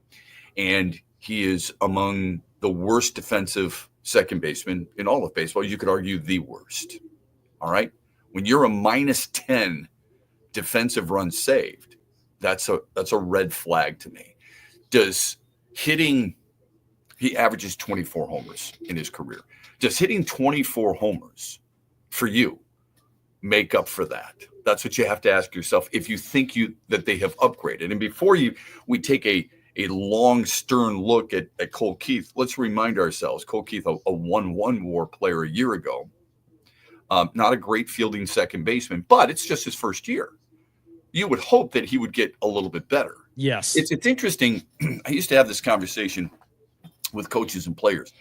And he is among the worst defensive second baseman in all of baseball. You could argue the worst. All right. When you're a -10 defensive runs saved, that's a red flag to me. He averages 24 homers in his career. Does hitting 24 homers for you make up for that? That's what you have to ask yourself if you think that they have upgraded. And before we take a long, stern look at Cole Keith, let's remind ourselves, Cole Keith, a 1-1 WAR player a year ago, not a great fielding second baseman, but it's just his first year. You would hope that he would get a little bit better. Yes. It's interesting. I used to have this conversation with coaches and players.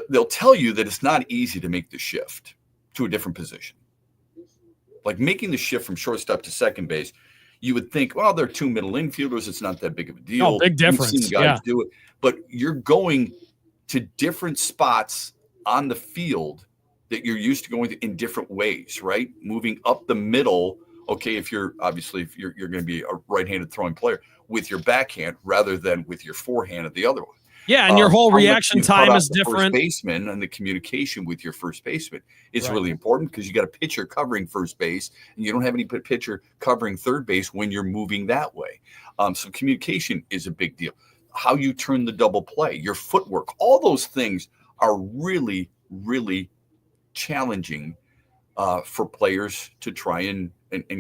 They'll tell you that it's not easy to make the shift to a different position. Like making the shift from shortstop to second base, you would think, well, they're 2 middle infielders. It's not that big of a deal. Oh, big difference. We've seen guys do it. But you're going to different spots on the field that you're used to going to in different ways, right? Moving up the middle. Okay, if you're going to be a right-handed throwing player with your backhand rather than with your forehand at the other one. Yeah, and your whole reaction time is different. First baseman and the communication with your first baseman is really important because you got a pitcher covering first base and you don't have any pitcher covering third base when you're moving that way. So communication is a big deal. How you turn the double play, your footwork, all those things are really, really challenging for players to try and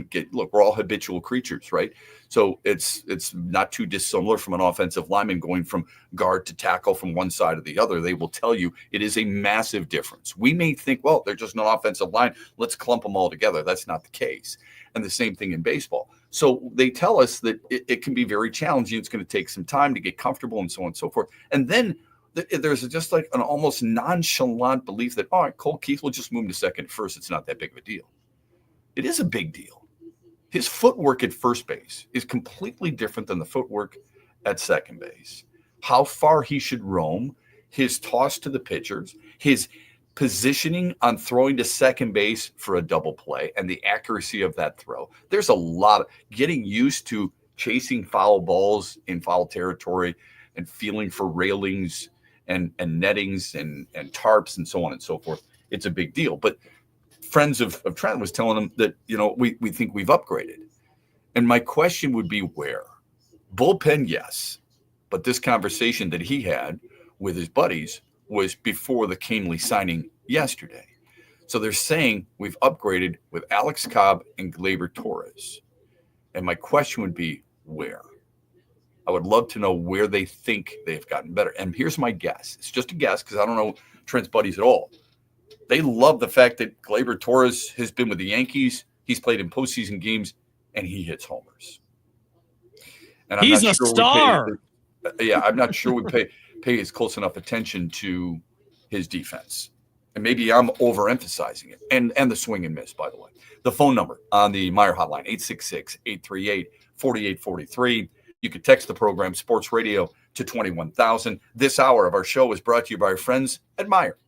get. Look, we're all habitual creatures, right? So it's not too dissimilar from an offensive lineman going from guard to tackle from one side or the other. They will tell you it is a massive difference. We may think, well, they're just an offensive line, let's clump them all together. That's not the case. And the same thing in baseball. So they tell us that it can be very challenging. It's going to take some time to get comfortable and so on and so forth. And then there's just like an almost nonchalant belief that, all right, Cole Keith will just move him to second, first. It's not that big of a deal. It is a big deal. His footwork at first base is completely different than the footwork at second base. How far he should roam, his toss to the pitchers, his positioning on throwing to second base for a double play, and the accuracy of that throw. There's a lot of getting used to chasing foul balls in foul territory and feeling for railings and nettings and tarps and so on and so forth. It's a big deal. But friends of Trent was telling him that, we think we've upgraded. And my question would be where? Bullpen, yes. But this conversation that he had with his buddies was before the Canely signing yesterday. So they're saying we've upgraded with Alex Cobb and Gleyber Torres. And my question would be where? I would love to know where they think they've gotten better. And here's my guess. It's just a guess because I don't know Trent's buddies at all. They love the fact that Gleyber Torres has been with the Yankees. He's played in postseason games, and he hits homers. And he's a star. I'm not sure we pay as close enough attention to his defense. And maybe I'm overemphasizing it. And the swing and miss, by the way. The phone number on the Meyer hotline, 866-838-4843. You can text the program Sports Radio to 21,000. This hour of our show is brought to you by our friends at Meyer.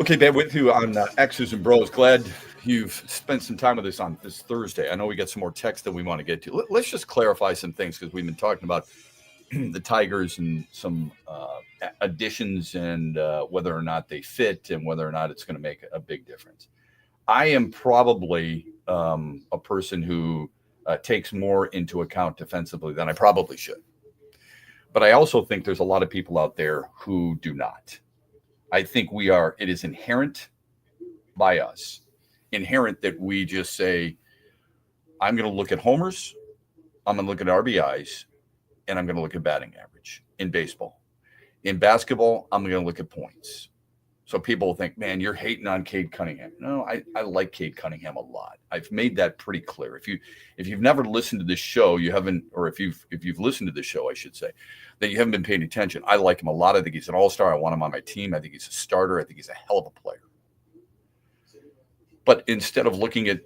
Okay, Ben, with you on X's and Bros. Glad you've spent some time with us on this Thursday. I know we got some more text that we want to get to. Let's just clarify some things because we've been talking about the Tigers and some additions and whether or not they fit and whether or not it's going to make a big difference. I am probably a person who takes more into account defensively than I probably should. But I also think there's a lot of people out there who do not. I think it is inherent by us, inherent that we just say, I'm going to look at homers, I'm going to look at RBIs, and I'm going to look at batting average in baseball. In basketball, I'm going to look at points. So people think, man, you're hating on Cade Cunningham. No, I like Cade Cunningham a lot. I've made that pretty clear. If you've never listened to this show, you haven't, or if you've listened to this show, I should say, that you haven't been paying attention. I like him a lot. I think he's an all-star. I want him on my team. I think he's a starter. I think he's a hell of a player. But instead of looking at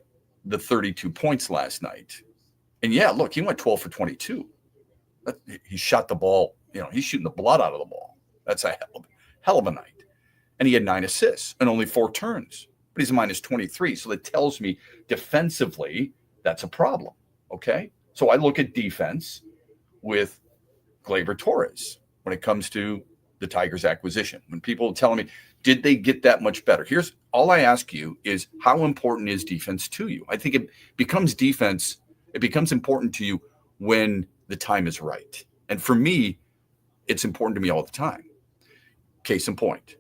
the 32 points last night, and yeah, look, he went 12 for 22. He shot the ball, he's shooting the blood out of the ball. That's a hell of a night. And he had 9 assists and only 4 turns, but he's a minus 23. So that tells me defensively, that's a problem. Okay. So I look at defense with Gleyber Torres when it comes to the Tigers acquisition. When people tell me, did they get that much better? Here's all I ask you is, how important is defense to you? I think it becomes important to you when the time is right. And for me, it's important to me all the time. Case in point,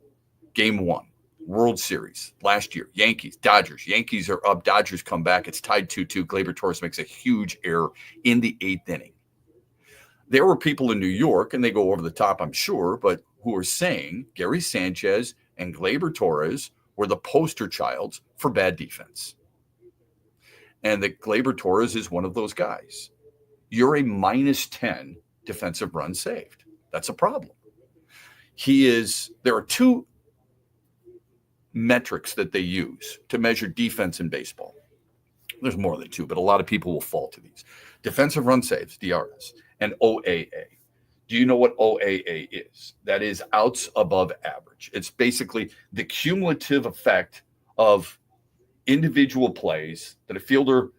Game 1, World Series last year, Yankees, Dodgers. Yankees are up, Dodgers come back. It's tied 2-2. Gleyber Torres makes a huge error in the 8th inning. There were people in New York, and they go over the top, I'm sure, but who are saying Gary Sanchez and Gleyber Torres were the poster childs for bad defense. And that Gleyber Torres is one of those guys. You're a minus 10 defensive run saved. That's a problem. There are 2 metrics that they use to measure defense in baseball. There's more than 2, but a lot of people will fall to these. Defensive run saves, DRS, and OAA. Do you know what OAA is? That is outs above average. It's basically the cumulative effect of individual plays that a fielder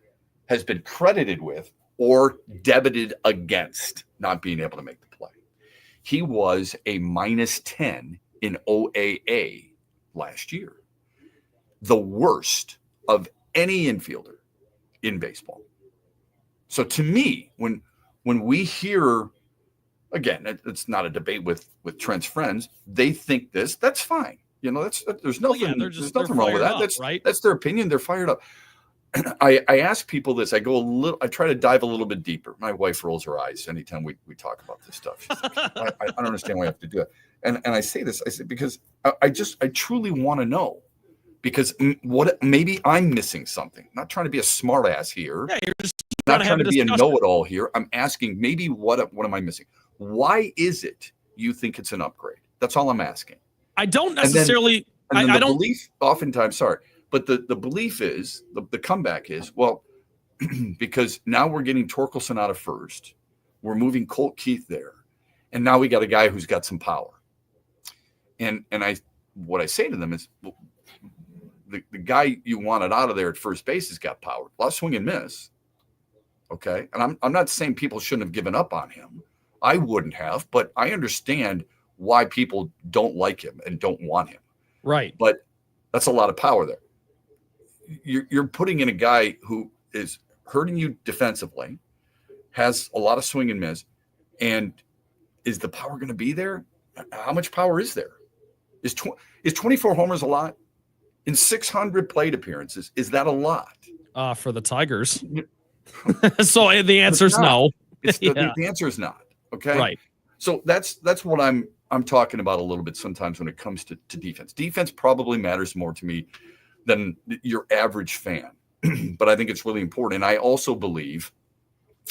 has been credited with or debited against not being able to make the play. He was a minus 10 in OAA last year, the worst of any infielder in baseball. So to me, when we hear, again, it's not a debate with Trent's friends, they think this, that's fine. There's nothing, there's nothing wrong with that. Right? That's their opinion. They're fired up. I ask people this. I try to dive a little bit deeper. My wife rolls her eyes anytime we talk about this stuff. She's like, I don't understand why I have to do it. And I say this, because I truly want to know, because maybe I'm missing something. Not trying to be a smart ass here. Yeah, you're just not trying to be a know-it-all here. I'm asking, maybe what am I missing? Why is it you think it's an upgrade? That's all I'm asking. I don't necessarily. And then the belief, oftentimes, sorry, but the belief is, the comeback is, well, because now we're getting Torkelson out of first, we're moving Colt Keith there, and now we got a guy who's got some power. And what I say to them is, well, the guy you wanted out of there at first base has got power, a lot of swing and miss. Okay, and I'm not saying people shouldn't have given up on him. I wouldn't have, but I understand why people don't like him and don't want him. Right. But that's a lot of power there. You're putting in a guy who is hurting you defensively, has a lot of swing and miss, and is the power going to be there? How much power is there? Is 24 homers a lot? In 600 plate appearances, is that a lot? For the Tigers. So the answer is no. The answer is not. Okay. Right. So that's what I'm talking about a little bit sometimes when it comes to defense. Defense probably matters more to me than your average fan, but I think it's really important. And I also believe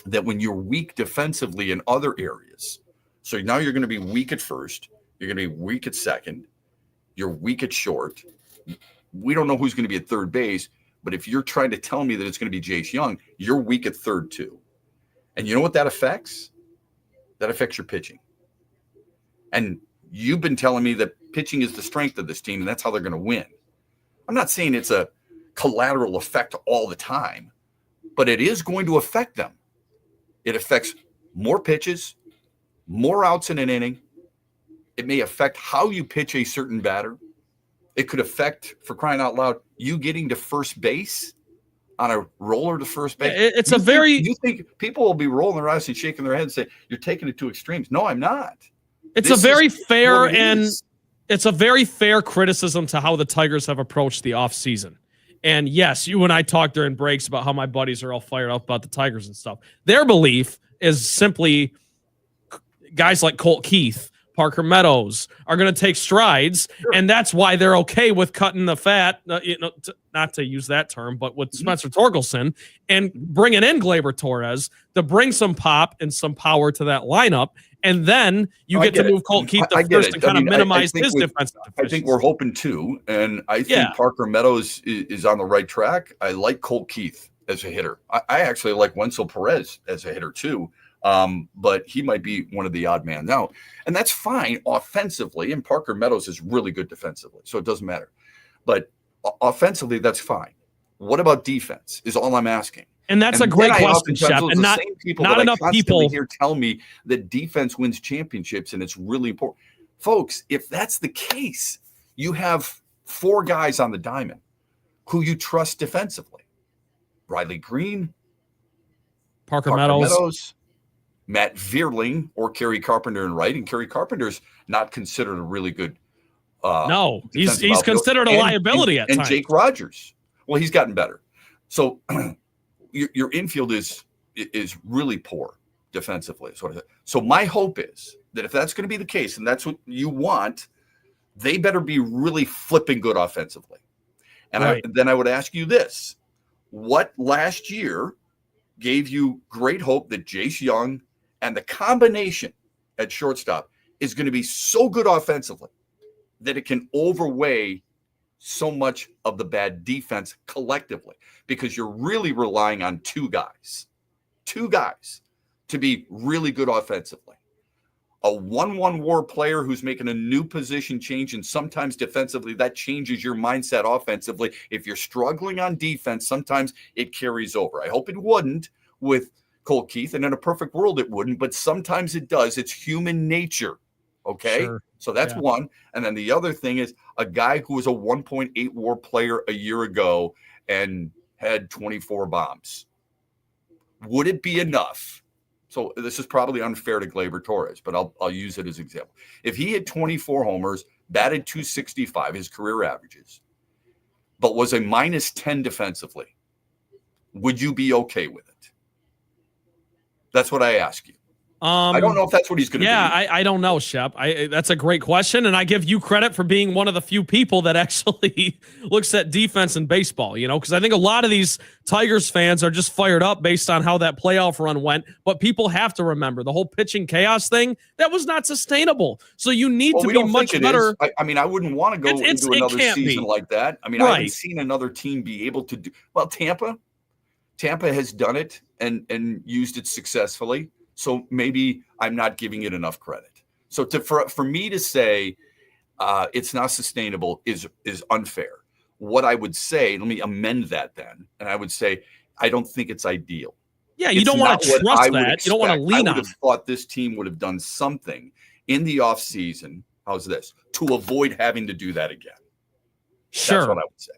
that when you're weak defensively in other areas, so now you're going to be weak at first, you're going to be weak at second, you're weak at short. We don't know who's going to be at third base, but if you're trying to tell me that it's going to be Jace Young, you're weak at third too. And you know what that affects? That affects your pitching. And You've been telling me that pitching is the strength of this team, and that's how they're going to win. I'm not saying it's a collateral effect all the time, but it is going to affect them. It affects more pitches, more outs in an inning. It may affect how you pitch a certain batter. It could affect, for crying out loud, you getting to first base on a roller to first base. You think people will be rolling their eyes and shaking their heads and say, you're taking it to extremes. No, I'm not. It's a very fair criticism to how the Tigers have approached the offseason. And yes, you and I talked during breaks about how my buddies are all fired up about the Tigers and stuff. Their belief is simply guys like Colt Keith, Parker Meadows are going to take strides, and that's why they're okay with cutting the fat, not to use that term, but with Spencer Torkelson and bringing in Gleyber Torres to bring some pop and some power to that lineup. And then you get to move Colt Keith to first and kind of minimize his defensive deficiency. I think we're hoping too, and I think Parker Meadows is on the right track. I like Colt Keith as a hitter. I actually like Wenzel Perez as a hitter too, but he might be one of the odd man out, and that's fine offensively. And Parker Meadows is really good defensively, so it doesn't matter. But offensively, that's fine. What about defense? Is all I'm asking. And that's a great question, Shep. And not enough people here tell me that defense wins championships, and it's really important. Folks, if that's the case, you have 4 guys on the diamond who you trust defensively. Riley Green, Parker Meadows, Matt Vierling, or Kerry Carpenter in right. And Kerry Carpenter's not considered a really good no, he's considered a liability at times. And Jake Rogers. Well, he's gotten better. So your infield is really poor defensively. So my hope is that if that's going to be the case, and that's what you want, they better be really flipping good offensively. And then I would ask you this: what last year gave you great hope that Jace Young and the combination at shortstop is going to be so good offensively that it can overweigh so much of the bad defense collectively, because you're really relying on two guys to be really good offensively. A 1-1 WAR player who's making a new position change, and sometimes defensively that changes your mindset offensively. If you're struggling on defense, sometimes it carries over. I hope it wouldn't with Colt Keith, and in a perfect world it wouldn't, but sometimes it does. It's human nature. Okay. Sure. So that's one. And then the other thing is a guy who was a 1.8 WAR player a year ago and had 24 bombs. Would it be enough? So this is probably unfair to Gleyber Torres, but I'll use it as an example. If he had 24 homers, batted .265, his career averages, but was a -10 defensively, would you be okay with it? That's what I ask you. I don't know if that's what he's going to do. I don't know, Shep. That's a great question, and I give you credit for being one of the few people that actually looks at defense in baseball, because I think a lot of these Tigers fans are just fired up based on how that playoff run went, but people have to remember the whole pitching chaos thing, that was not sustainable. So you need to be much better. I wouldn't want to go into another season like that. I haven't seen another team be able to do – well, Tampa has done it and used it successfully. So maybe I'm not giving it enough credit. So for me to say it's not sustainable is unfair. What I would say, let me amend that then, and I would say I don't think it's ideal. Yeah, you don't want to trust that. You don't want to lean on. I would have thought this team would have done something in the offseason. How's this? To avoid having to do that again. Sure. That's what I would say.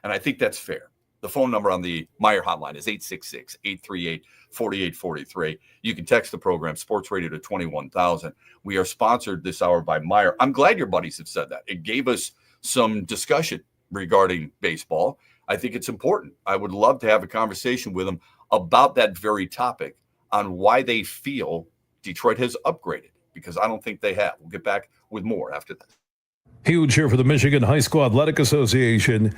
And I think that's fair. The phone number on the Meyer hotline is 866-838-4843. You can text the program, Sports Radio, to 21,000. We are sponsored this hour by Meyer. I'm glad your buddies have said that. It gave us some discussion regarding baseball. I think it's important. I would love to have a conversation with them about that very topic on why they feel Detroit has upgraded, because I don't think they have. We'll get back with more after that. Huge here for the Michigan High School Athletic Association.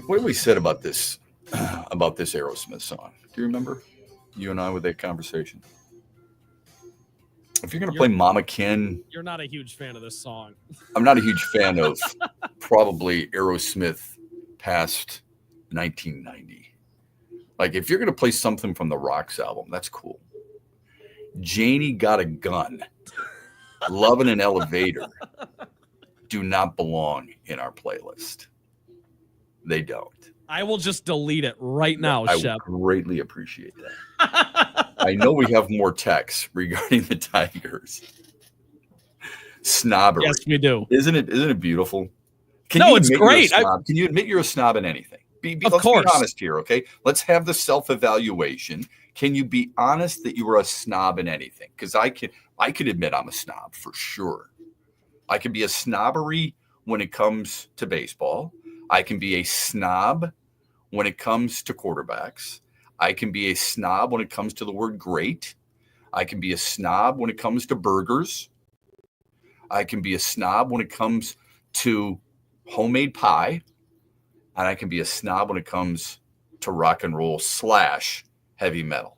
What have we said about this Aerosmith song? Do you remember? You and I with that conversation. If you're going to play Mama Kin, You're not a huge fan of this song. I'm not a huge fan of probably Aerosmith past 1990. Like, if you're going to play something from the Rocks album, that's cool. Janie Got a Gun, Lovin' an Elevator do not belong in our playlist. They don't. I will just delete it right now, I Shep. would greatly appreciate that. I know we have more texts regarding the Tigers. Snobbery. Yes, we do. Isn't it beautiful? It's great. Can you admit you're a snob in anything? Of course. Be honest here, okay? Let's have the self-evaluation. Can you be honest that you are a snob in anything? Because I could admit I'm a snob for sure. I can be a snobbery when it comes to baseball. I can be a snob when it comes to quarterbacks. I can be a snob when it comes to the word great. I can be a snob when it comes to burgers. I can be a snob when it comes to homemade pie. And I can be a snob when it comes to rock and roll / heavy metal.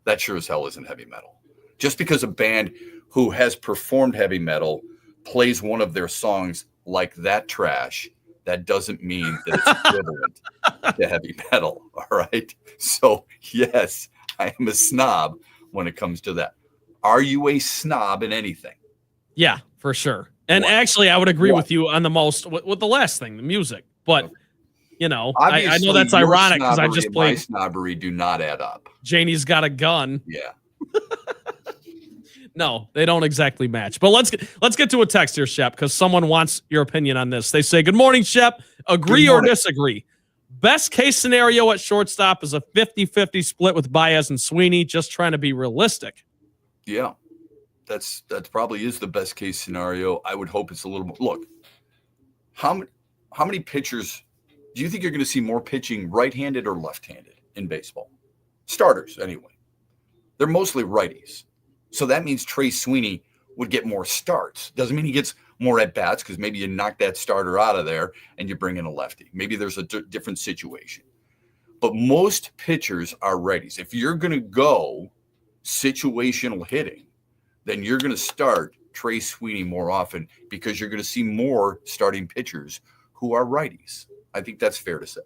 That sure as hell isn't heavy metal. Just because a band who has performed heavy metal plays one of their songs like that trash, that doesn't mean that it's equivalent to heavy metal. All right. So, yes, I am a snob when it comes to that. Are you a snob in anything? Yeah, for sure. And actually, I would agree with you on the most with the last thing, the music. But, I know that's ironic because I just played. My snobbery do not add up. Janie's Got a Gun. Yeah. No, they don't exactly match. But let's get to a text here, Shep, because someone wants your opinion on this. They say, "Good morning, Shep. Agree or disagree? Best case scenario at shortstop is a 50-50 split with Baez and Sweeney, just trying to be realistic." Yeah. That probably is the best case scenario. I would hope it's a little more. Look, how many pitchers do you think you're going to see more pitching right-handed or left-handed in baseball? Starters, anyway. They're mostly righties. So that means Trey Sweeney would get more starts. Doesn't mean he gets more at-bats because maybe you knock that starter out of there and you bring in a lefty. Maybe there's a different situation. But most pitchers are righties. If you're going to go situational hitting, then you're going to start Trey Sweeney more often because you're going to see more starting pitchers who are righties. I think that's fair to say.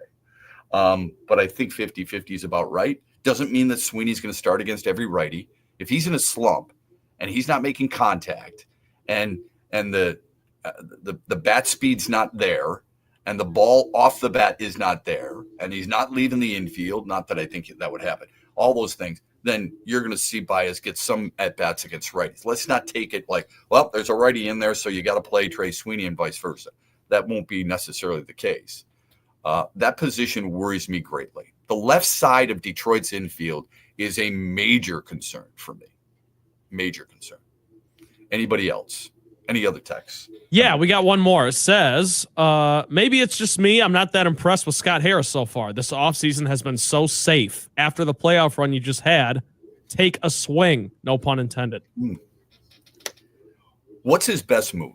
But I think 50-50 is about right. Doesn't mean that Sweeney's going to start against every righty. If he's in a slump and he's not making contact and the bat speed's not there and the ball off the bat is not there and he's not leaving the infield, not that I think that would happen, all those things, then you're going to see Baez get some at-bats against righties. Let's not take it like, well, there's a righty in there, so you got to play Trey Sweeney and vice versa. That won't be necessarily the case. That position worries me greatly. The left side of Detroit's infield is a major concern for me. Major concern. Anybody else? Any other texts? Yeah, we got one more. It says, maybe it's just me. I'm not that impressed with Scott Harris so far. This offseason has been so safe. After the playoff run you just had, take a swing. No pun intended. What's his best move?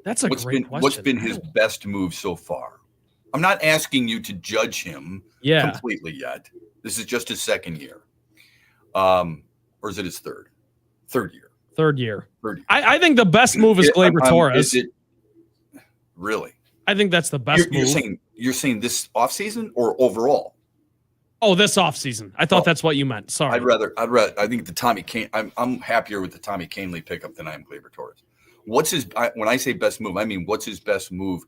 That's a great question. What's been his best move so far? I'm not asking you to judge him completely yet. This is just his second year. Or is it his third? Third year. Third year. I think the best move is Gleyber Torres. Is it really? I think that's the best move. You're saying this offseason or overall? Oh, this offseason. I thought that's what you meant. Sorry. I think the Tommy Kane. I'm happier with the Tommy Canely pickup than I am Gleyber Torres. When I say best move, I mean what's his best move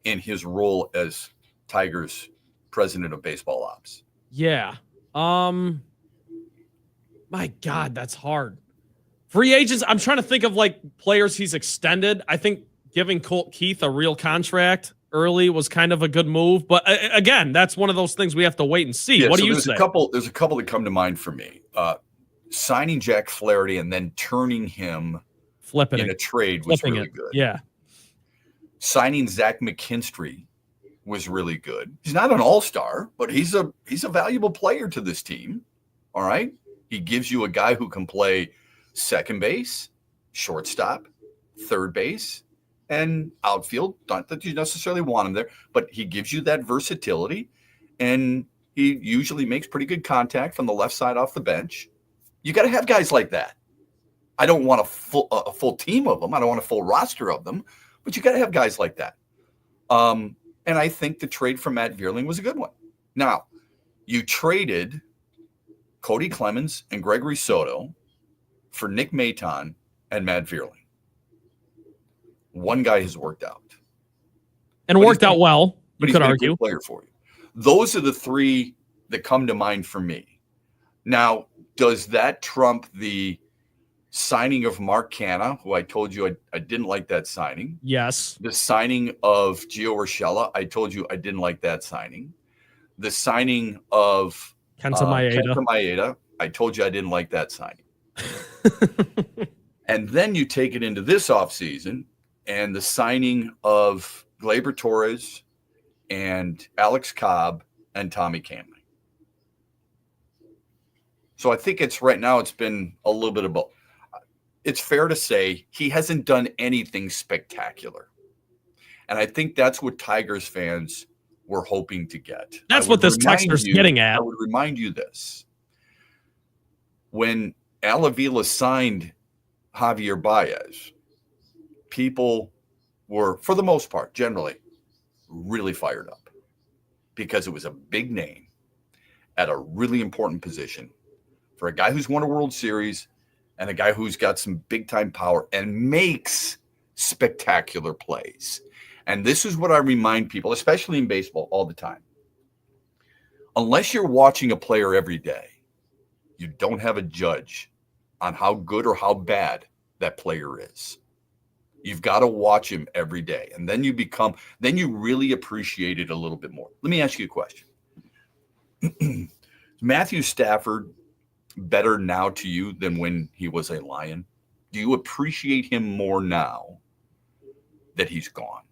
in his role as Tigers president of baseball ops? Yeah. My God, that's hard. Free agents, I'm trying to think of like players he's extended. I think giving Colt Keith a real contract early was kind of a good move. But again, that's one of those things we have to wait and see. Yeah, what do you say? There's a couple that come to mind for me. Signing Jack Flaherty and then turning him in a trade was really good. Yeah. Signing Zach McKinstry was really good. He's not an all-star, but he's a valuable player to this team. All right. He gives you a guy who can play second base, shortstop, third base, and outfield. Not that you necessarily want him there, but he gives you that versatility, and he usually makes pretty good contact from the left side off the bench. You got to have guys like that. I don't want a full team of them. I don't want a full roster of them, but you got to have guys like that. And I think the trade for Matt Vierling was a good one. Now, you traded Cody Clemens and Gregory Soto for Nick Maton and Matt Vierling. One guy has worked out. And worked out well, you could argue. A good player for you. Those are the three that come to mind for me. Now, does that trump the signing of Mark Canha, who I told you I didn't like that signing? Yes. The signing of Gio Urshela, I told you I didn't like that signing. The signing of Kenta Maeda, I told you I didn't like that signing. And then you take it into this offseason, and the signing of Gleyber Torres and Alex Cobb and Tommy Kahnle. So I think it's been a little bit of both. It's fair to say he hasn't done anything spectacular. And I think that's what Tigers fans were hoping to get. That's what this texter's getting at. I would remind you this. When Al Avila signed Javier Baez, people were, for the most part, generally, really fired up because it was a big name at a really important position for a guy who's won a World Series and a guy who's got some big-time power and makes spectacular plays. And this is what I remind people, especially in baseball, all the time. Unless you're watching a player every day, you don't have a judge on how good or how bad that player is. You've got to watch him every day. And then you really appreciate it a little bit more. Let me ask you a question. Matthew Stafford better now to you than when he was a Lion? Do you appreciate him more now that he's gone?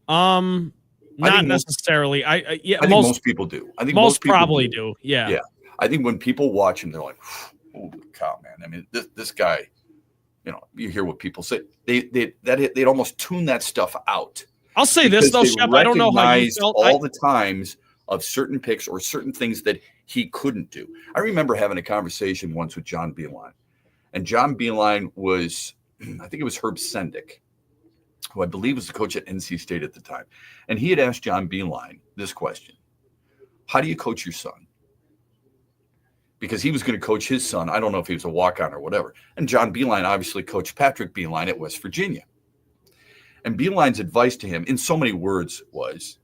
Not necessarily. I think most people do. I think most people probably do. Yeah. Yeah. I think when people watch him, they're like, holy cow, man. I mean, this guy, you hear what people say. They'd almost tune that stuff out. I'll say this though, Shep, I don't know how you felt. All the times of certain picks or certain things that he couldn't do. I remember having a conversation once with John Beeline. And John Beeline was, I think it was Herb Sendick, who I believe was the coach at NC State at the time. And he had asked John Beeline this question: how do you coach your son? Because he was going to coach his son. I don't know if he was a walk-on or whatever. And John Beeline obviously coached Patrick Beeline at West Virginia. And Beeline's advice to him in so many words was,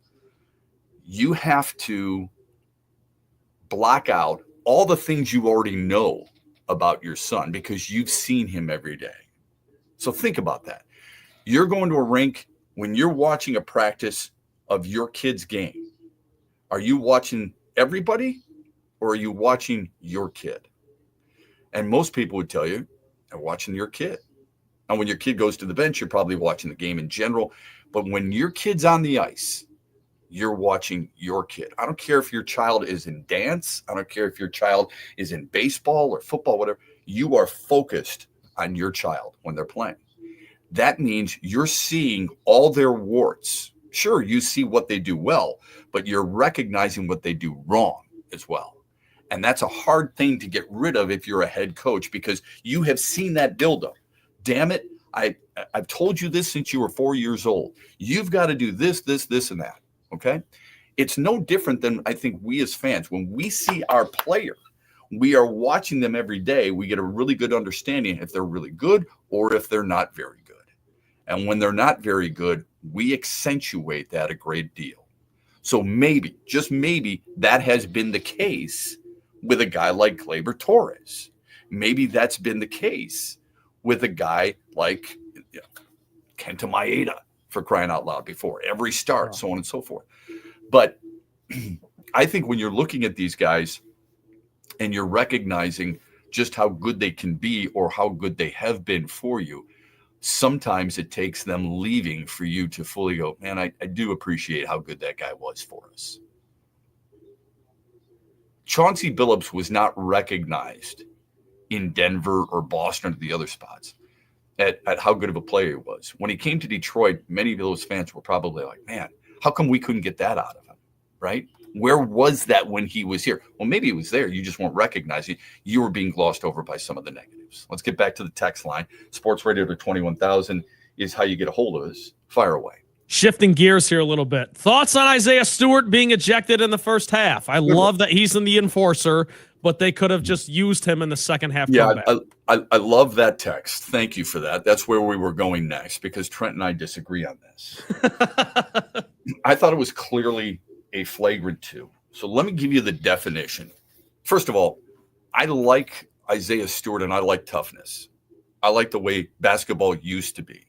you have to block out all the things you already know about your son because you've seen him every day. So think about that. You're going to a rink when you're watching a practice of your kid's game. Are you watching everybody or are you watching your kid? And most people would tell you they're watching your kid. And when your kid goes to the bench, you're probably watching the game in general. But when your kid's on the ice, you're watching your kid. I don't care if your child is in dance. I don't care if your child is in baseball or football, whatever. You are focused on your child when they're playing. That means you're seeing all their warts. Sure, you see what they do well, but you're recognizing what they do wrong as well. And that's a hard thing to get rid of if you're a head coach because you have seen that buildup. Damn it, I've told you this since you were 4 years old. You've got to do this, this, this, and that. Okay? It's no different than I think we as fans. When we see our player, we are watching them every day. We get a really good understanding if they're really good or if they're not very good. And when they're not very good, we accentuate that a great deal. So maybe, just maybe, that has been the case with a guy like Gleyber Torres. Maybe that's been the case with a guy like Kenta Maeda, for crying out loud, before every start, so on and so forth. But I think when you're looking at these guys and you're recognizing just how good they can be or how good they have been for you, sometimes it takes them leaving for you to fully go, man, I do appreciate how good that guy was for us. Chauncey Billups was not recognized in Denver or Boston or the other spots at how good of a player he was. When he came to Detroit, many of those fans were probably like, man, how come we couldn't get that out of him, right? Where was that when he was here? Well, maybe it was there. You just weren't recognizing. You were being glossed over by some of the negatives. Let's get back to the text line. Sports Radio to 21,000 is how you get a hold of us. Fire away. Shifting gears here a little bit. Thoughts on Isaiah Stewart being ejected in the first half? I love that he's in the enforcer, but they could have just used him in the second half. Yeah, I love that text. Thank you for that. That's where we were going next, because Trent and I disagree on this. I thought it was clearly a flagrant 2. So let me give you the definition. First of all, I like Isaiah Stewart and I like toughness. I like the way basketball used to be.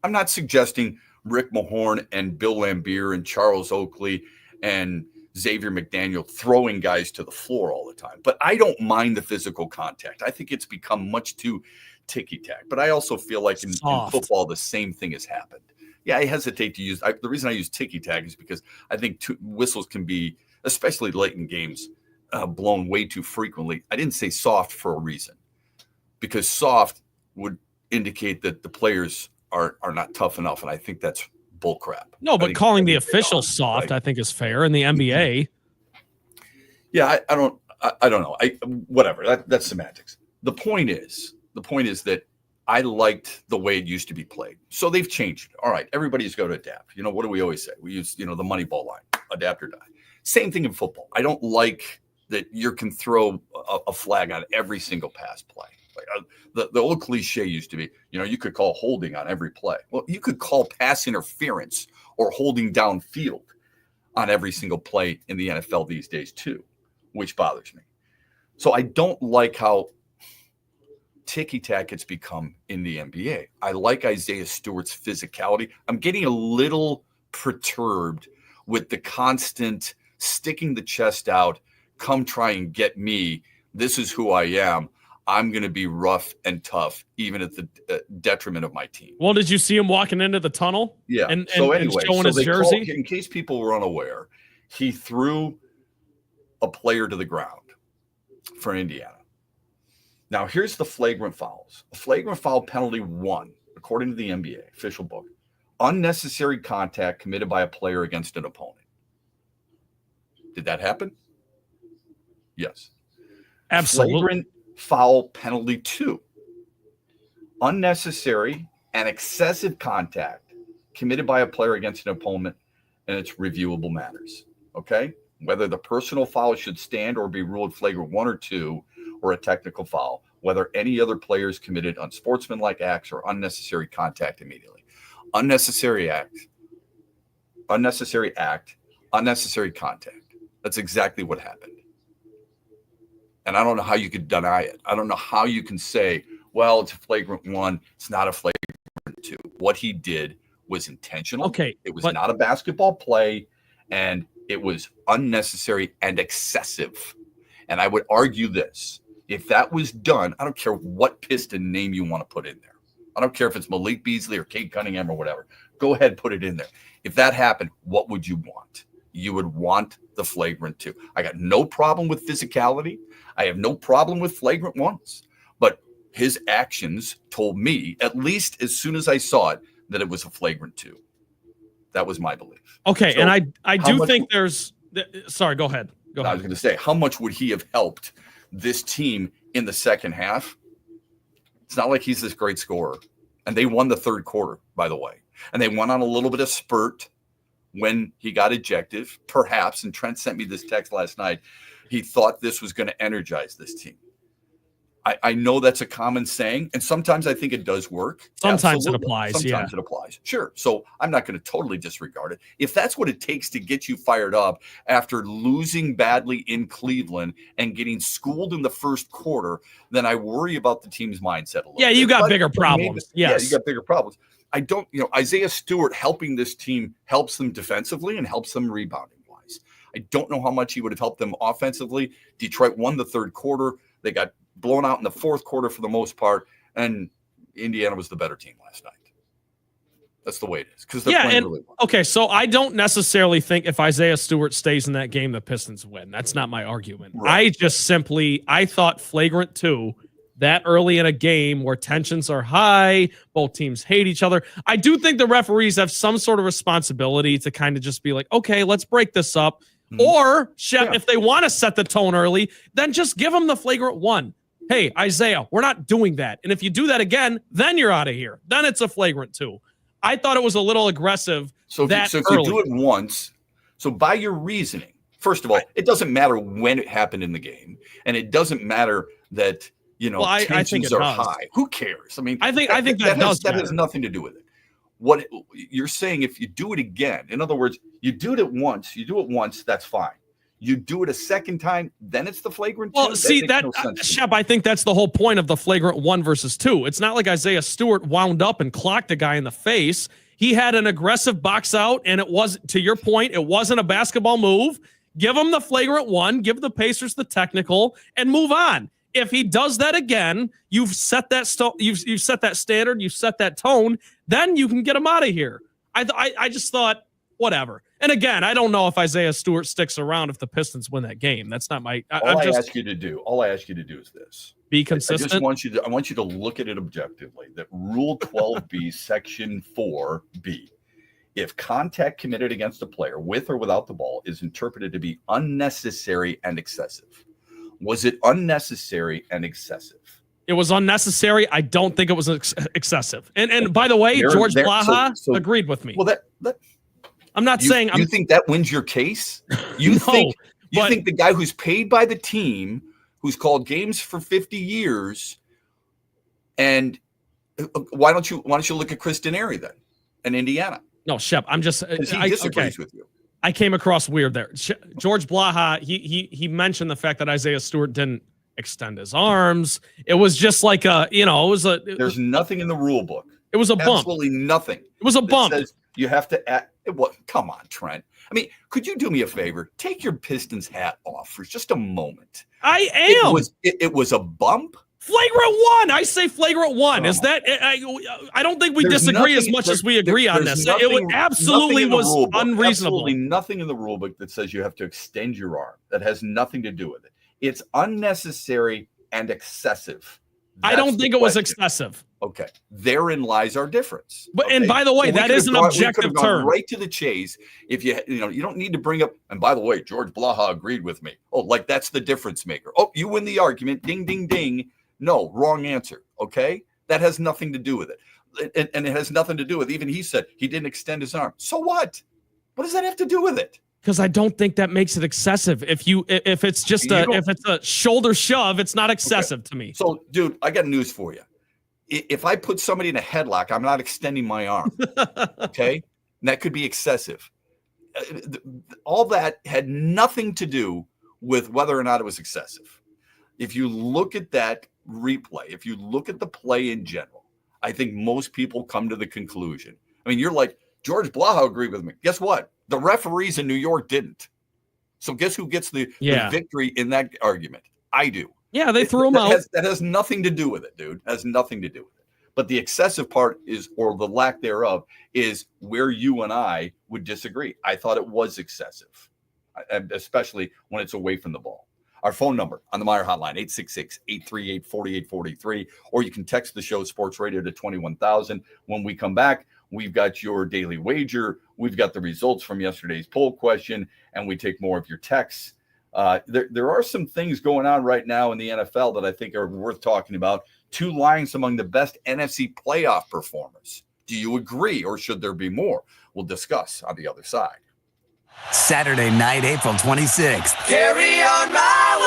I'm not suggesting Rick Mahorn and Bill Laimbeer and Charles Oakley and Xavier McDaniel throwing guys to the floor all the time, but I don't mind the physical contact. I think it's become much too ticky-tack, but I also feel like in football, the same thing has happened. Yeah, I hesitate to use the reason I use ticky-tack is because I think whistles can be, especially late in games, blown way too frequently. I didn't say soft for a reason, because soft would indicate that the players are not tough enough, and I think that's bullcrap. No, but calling the official soft, I think, is fair in the NBA. Yeah, I don't know. Whatever. That's semantics. The point is that I liked the way it used to be played. So they've changed it. All right, everybody's got to adapt. You know, what do we always say? We use, the Moneyball line, adapt or die. Same thing in football. I don't like that you can throw a flag on every single pass play. Like the old cliche used to be, you could call holding on every play. Well, you could call pass interference or holding downfield on every single play in the NFL these days too, which bothers me. So I don't like how ticky-tack it's become in the NBA. I like Isaiah Stewart's physicality. I'm getting a little perturbed with the constant sticking the chest out, come try and get me. This is who I am. I'm going to be rough and tough, even at the detriment of my team. Well, did you see him walking into the tunnel? Yeah. And showing his jersey? In case people were unaware, he threw a player to the ground for Indiana. Now, here's the flagrant fouls. A flagrant foul penalty 1, according to the NBA official book, unnecessary contact committed by a player against an opponent. Did that happen? Yes. Absolutely. Flagrant foul penalty 2, unnecessary and excessive contact committed by a player against an opponent, and it's reviewable matters. Okay, whether the personal foul should stand or be ruled flagrant 1 or 2, or a technical foul, whether any other players committed unsportsmanlike acts or unnecessary contact immediately. Unnecessary act, unnecessary contact. That's exactly what happened. And I don't know how you could deny it. I don't know how you can say, well, it's a flagrant 1. It's not a flagrant 2. What he did was intentional. Okay. It was not a basketball play, and it was unnecessary and excessive. And I would argue this. If that was done, I don't care what Piston name you want to put in there. I don't care if it's Malik Beasley or Kate Cunningham or whatever. Go ahead, put it in there. If that happened, what would you want? You would want the flagrant 2. I got no problem with physicality. I have no problem with flagrant 1s. But his actions told me, at least as soon as I saw it, that it was a flagrant 2. That was my belief. Okay, so and I do think there's – sorry, go ahead. I was going to say, how much would he have helped this team in the second half? It's not like he's this great scorer. And they won the third quarter, by the way. And they went on a little bit of spurt when he got ejected, perhaps. And Trent sent me this text last night. He thought this was going to energize this team. I know that's a common saying, and sometimes I think it does work. Sometimes Absolutely. it applies. Sometimes it applies. Sure. So I'm not going to totally disregard it. If that's what it takes to get you fired up after losing badly in Cleveland and getting schooled in the first quarter, then I worry about the team's mindset a little bit. Yeah, you got bigger problems. Yeah, you got bigger problems. I don't, Isaiah Stewart helping this team helps them defensively and helps them rebounding wise. I don't know how much he would have helped them offensively. Detroit won the third quarter. They got blown out in the fourth quarter for the most part, and Indiana was the better team last night. That's the way it is. Because really well. Okay, so I don't necessarily think if Isaiah Stewart stays in that game, the Pistons win. That's not my argument. Right. I thought flagrant 2 that early in a game where tensions are high, both teams hate each other. I do think the referees have some sort of responsibility to kind of just be like, okay, let's break this up. Or, Shep, if they want to set the tone early, then just give them the flagrant one. Hey, Isaiah, we're not doing that. And if you do that again, then you're out of here. Then it's a flagrant 2. I thought it was a little aggressive. So if you do it once, so by your reasoning, first of all, it doesn't matter when it happened in the game, and it doesn't matter that tensions are high. Who cares? I mean, I think that has nothing to do with it. What you're saying, if you do it again, in other words, you do it once, that's fine. You do it a second time, then it's the flagrant 2. Well, see that, Shep, I think that's the whole point of the flagrant 1 versus 2. It's not like Isaiah Stewart wound up and clocked a guy in the face. He had an aggressive box out, and it was, to your point, it wasn't a basketball move. Give him the flagrant 1, give the Pacers the technical, and move on. If he does that again, you've set that you've set that standard, you've set that tone, then you can get him out of here. I just thought, whatever. And again, I don't know if Isaiah Stewart sticks around if the Pistons win that game. That's not my. All I ask you to do is this: be consistent. I want you to look at it objectively. That Rule 12B, Section 4B. If contact committed against a player with or without the ball is interpreted to be unnecessary and excessive. Was it unnecessary and excessive? It was unnecessary. I don't think it was excessive. And by the way, George Blaha agreed with me. Well, I'm not saying you think that wins your case. You think the guy who's paid by the team, who's called games for 50 years, and why don't you look at Chris Denary then in Indiana? No, Shep. I'm just he disagrees with you. I came across weird there. George Blaha, he mentioned the fact that Isaiah Stewart didn't extend his arms. It was just like there's nothing in the rule book. It was a bump. Absolutely nothing. It was a bump. Says you have to act. Come on, Trent. I mean, could you do me a favor? Take your Pistons hat off for just a moment. I am. It was a bump. Flagrant 1. I say flagrant 1. Is that? I don't think we disagree as much as we agree on this. It absolutely was unreasonable. Absolutely nothing in the rule book that says you have to extend your arm. That has nothing to do with it. It's unnecessary and excessive. I don't think it was excessive. Okay, therein lies our difference. But and by the way, that is an objective term. Right to the chase. If you don't need to bring up. And by the way, George Blaha agreed with me. Oh, like that's the difference maker. Oh, you win the argument. Ding, ding, ding. No, wrong answer. Okay, that has nothing to do with it, and it has nothing to do with. Even he said he didn't extend his arm. So what? What does that have to do with it? Because I don't think that makes it excessive. If it's just if it's a shoulder shove, it's not excessive to me. So, dude, I got news for you. If I put somebody in a headlock, I'm not extending my arm. Okay, and that could be excessive. All that had nothing to do with whether or not it was excessive. If you look at that replay, if you look at the play in general, I think most people come to the conclusion. I mean, you're like, George Blaha agreed with me. Guess what? The referees in New York didn't. So guess who gets the victory in that argument? I do. Yeah, they threw him out. That has nothing to do with it, dude. Has nothing to do with it. But the excessive part is, or the lack thereof, is where you and I would disagree. I thought it was excessive, especially when it's away from the ball. Our phone number on the Meyer hotline, 866-838-4843, or you can text the show Sports Radio to 21,000. When we come back, we've got your daily wager. We've got the results from yesterday's poll question, and we take more of your texts. There are some things going on right now in the NFL that I think are worth talking about. 2 Lions among the best NFC playoff performers. Do you agree, or should there be more? We'll discuss on the other side. Saturday night, April 26th. Carry on my way.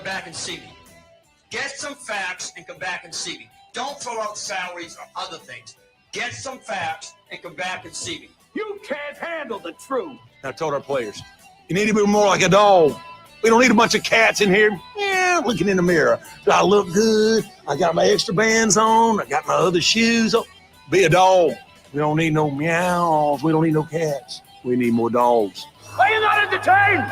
come back and see me. Get some facts and come back and see me. Don't throw out salaries or other things. Get some facts and come back and see me. You can't handle the truth. I told our players, you need to be more like a dog. We don't need a bunch of cats in here. Yeah, looking in the mirror. Do I look good? I got my extra bands on. I got my other shoes on. Be a dog. We don't need no meows. We don't need no cats. We need more dogs. Are you not entertained?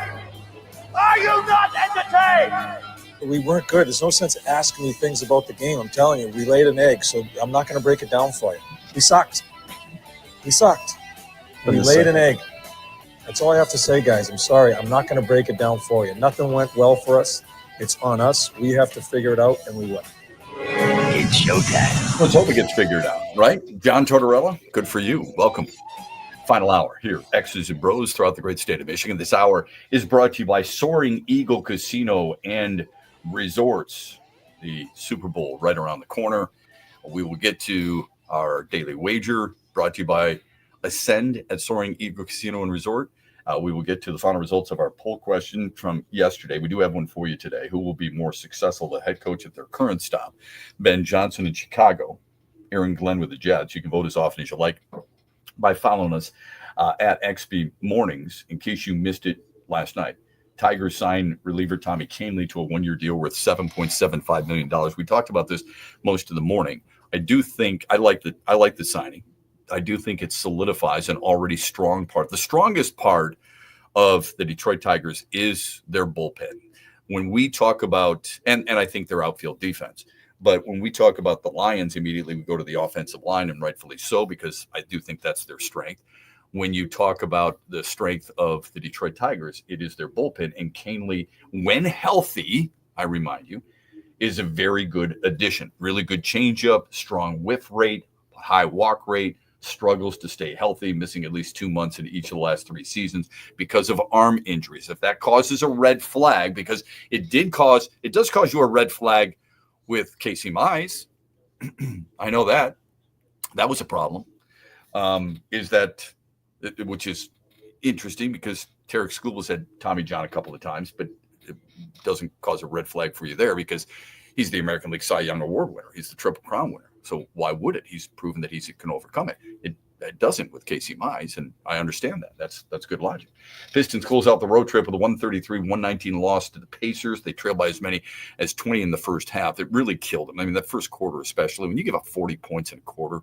Are you not entertained? We weren't good. There's no sense asking me things about the game. I'm telling you, we laid an egg, so I'm not going to break it down for you. We sucked. We sucked. We laid an egg. That's all I have to say, guys. I'm sorry. I'm not going to break it down for you. Nothing went well for us. It's on us. We have to figure it out, and we will. It's showtime. Let's hope it gets figured out, right? John Tortorella, good for you. Welcome. Final hour here, X's and Bros throughout the great state of Michigan. This hour is brought to you by Soaring Eagle Casino and Resorts. The Super Bowl right around the corner. We will get to our daily wager, brought to you by Ascend at Soaring Eagle Casino and Resort. We will get to the final results of our poll question from yesterday. We do have one for you today. Who will be more successful, the head coach at their current stop? Ben Johnson in Chicago, Aaron Glenn with the Jets. You can vote as often as you like by following us at XB Mornings. In case you missed it last night, Tigers signed reliever Tommy Kahnle to a one-year deal worth $7.75 million. We talked about this most of the morning. I do think I like the signing. I do think it solidifies an already strong part. The strongest part of the Detroit Tigers is their bullpen. When we talk about, and I think their outfield defense, but when we talk about the Lions, immediately we go to the offensive line, and rightfully so, because I do think that's their strength. When you talk about the strength of the Detroit Tigers, it is their bullpen. And Kahnle, when healthy, I remind you, is a very good addition. Really good changeup, strong whiff rate, high walk rate, struggles to stay healthy, missing at least 2 months in each of the last 3 seasons because of arm injuries. If that causes a red flag, because it does cause you a red flag with Casey Mize. I know that was a problem. Which is interesting because Tarek Skubal said Tommy John a couple of times, but it doesn't cause a red flag for you there because he's the American League Cy Young Award winner. He's the Triple Crown winner. So why would it? He's proven that he can overcome it. It doesn't with Casey Mize, and I understand that. That's good logic. Pistons close out the road trip with a 133-119 loss to the Pacers. They trailed by as many as 20 in the first half. It really killed them. I mean, that first quarter especially, when you give up 40 points in a quarter,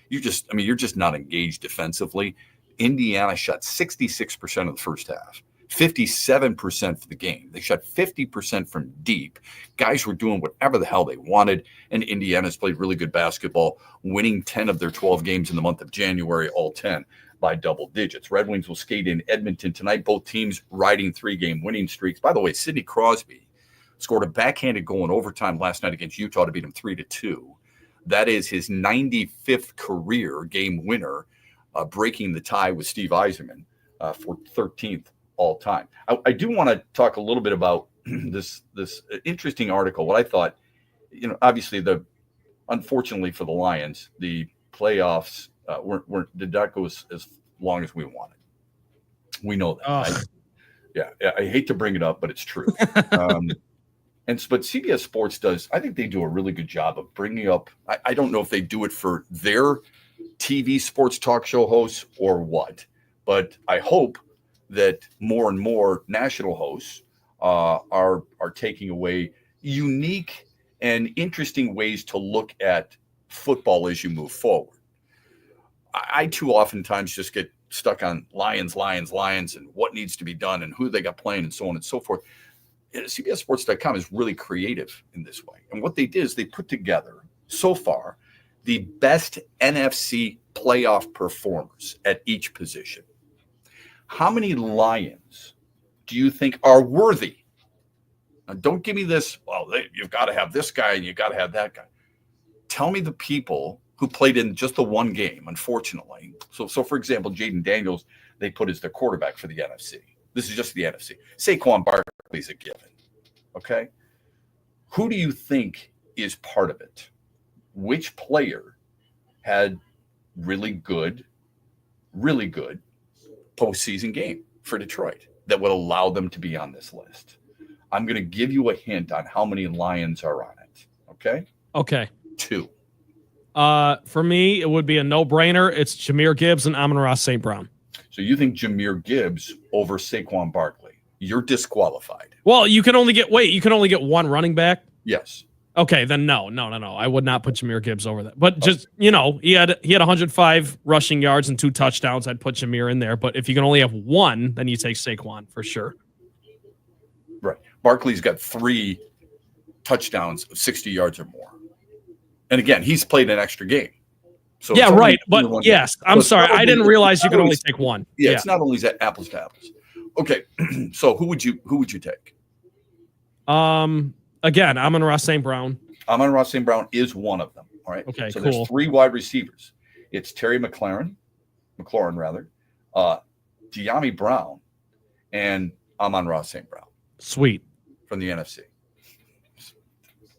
you're just not engaged defensively. Indiana shot 66% of the first half, 57% for the game. They shot 50% from deep. Guys were doing whatever the hell they wanted, and Indiana's played really good basketball, winning 10 of their 12 games in the month of January, all 10 by double digits. Red Wings will skate in Edmonton tonight, both teams riding 3-game winning streaks. By the way, Sidney Crosby scored a backhanded goal in overtime last night against Utah to beat them 3-2. That is his 95th career game winner, breaking the tie with Steve Yzerman for 13th all time. I do want to talk a little bit about this interesting article. What I thought, obviously unfortunately for the Lions, the playoffs did not go as long as we wanted. We know that. I hate to bring it up, but it's true. But CBS Sports I think they do a really good job of bringing up, I don't know if they do it for their TV sports talk show hosts or what, but I hope that more and more national hosts are taking away unique and interesting ways to look at football as you move forward. I too oftentimes just get stuck on Lions, and what needs to be done and who they got playing and so on and so forth. CBSSports.com is really creative in this way. And what they did is they put together, so far, the best NFC playoff performers at each position. How many Lions do you think are worthy? Now, don't give me this, you've got to have this guy and you've got to have that guy. Tell me the people who played in just the one game, unfortunately. So for example, Jaden Daniels, they put as their quarterback for the NFC. This is just the NFC. Saquon Barkley's a given, okay? Who do you think is part of it? Which player had really good postseason game for Detroit that would allow them to be on this list? I'm going to give you a hint on how many Lions are on it. Okay? Okay. 2. For me, it would be a no-brainer. It's Jahmyr Gibbs and Amon-Ra St. Brown. So you think Jahmyr Gibbs over Saquon Barkley? You're disqualified. Well, you can only get one running back. Yes. Okay, then no. I would not put Jahmyr Gibbs over that. But just, he had 105 rushing yards and 2 touchdowns. I'd put Jahmyr in there. But if you can only have one, then you take Saquon for sure. Right. Barkley's got 3 touchdowns of 60 yards or more. And again, he's played an extra game. So yeah, right. But yes, I'm sorry. I didn't realize you could only take one. Yeah, it's not only apples to apples. Okay. So who would you take? Again, Amon-Ra St. Brown. Amon-Ra St. Brown is one of them. All right. Okay, so cool. there's 3 wide receivers. It's Terry McLaurin, De'Ami Brown, and Amon-Ra St. Brown. Sweet. From the NFC.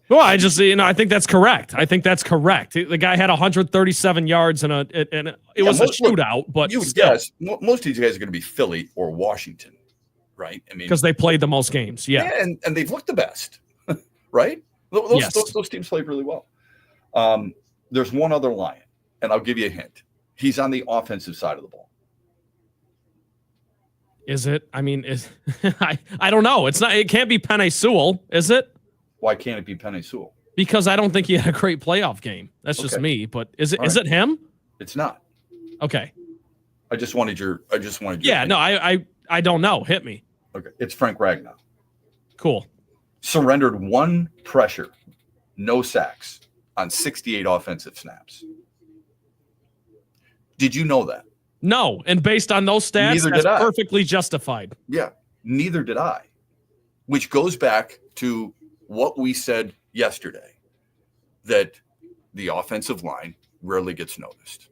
Well, I just, I think that's correct. The guy had 137 yards and it was a shootout, but you would guess most of these guys are going to be Philly or Washington, right? I mean, because they played the most games. Yeah. And they've looked the best, right? Those teams played really well. There's one other Lion, and I'll give you a hint. He's on the offensive side of the ball. Is it? I mean, I don't know. It can't be Penei Sewell, is it? Why can't it be Penei Sewell? Because I don't think he had a great playoff game. That's just me. But is it? Is it him? It's not. Okay. I just wanted your. Yeah. No. I don't know. Hit me. Okay. It's Frank Ragnow. Cool. Surrendered 1 pressure, no sacks on 68 offensive snaps. Did you know that? No. And based on those stats, that's perfectly justified. Yeah. Neither did I. Which goes back to what we said yesterday, that the offensive line rarely gets noticed.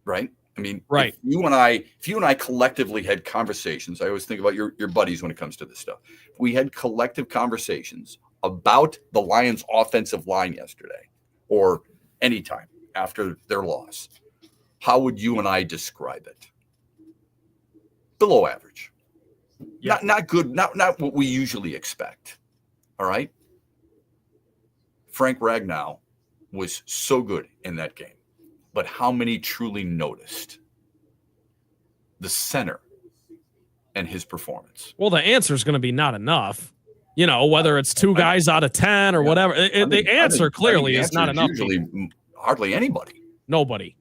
Right? I mean, right. If you and I collectively had conversations, I always think about your buddies when it comes to this stuff. If we had collective conversations about the Lions' offensive line yesterday, or anytime after their loss, how would you and I describe it? Below average. Yeah. Not good, not what we usually expect. All right. Frank Ragnow was so good in that game. But how many truly noticed the center and his performance? Well, the answer is going to be not enough. Whether it's 2 guys out of 10 or whatever. The answer clearly is not enough. Usually, hardly anybody. Nobody.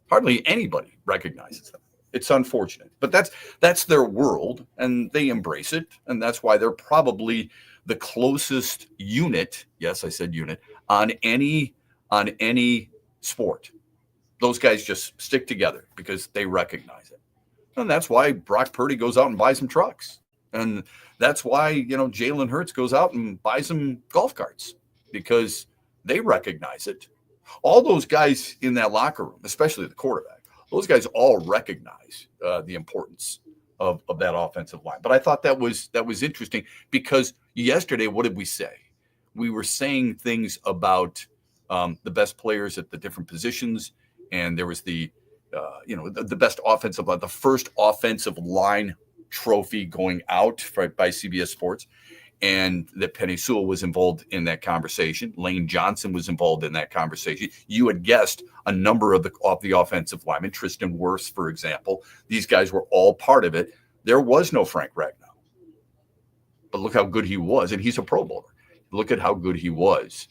Hardly anybody recognizes them. It's unfortunate, but that's their world, and they embrace it, and that's why they're probably the closest unit. Yes, I said unit on any sport. Those guys just stick together because they recognize it. And that's why Brock Purdy goes out and buys some trucks. And that's why, Jalen Hurts goes out and buys some golf carts because they recognize it. All those guys in that locker room, especially the quarterback, those guys all recognize the importance of that offensive line. But I thought that was interesting because yesterday, what did we say? We were saying things about the best players at the different positions, and there was the best offensive line, the first offensive line trophy going out by CBS Sports, and that Penei Sewell was involved in that conversation. Lane Johnson was involved in that conversation. You had guessed a number of the offensive linemen, Tristan Wirfs, for example. These guys were all part of it. There was no Frank Ragnow, but look how good he was, and he's a Pro Bowler. Look at how good he was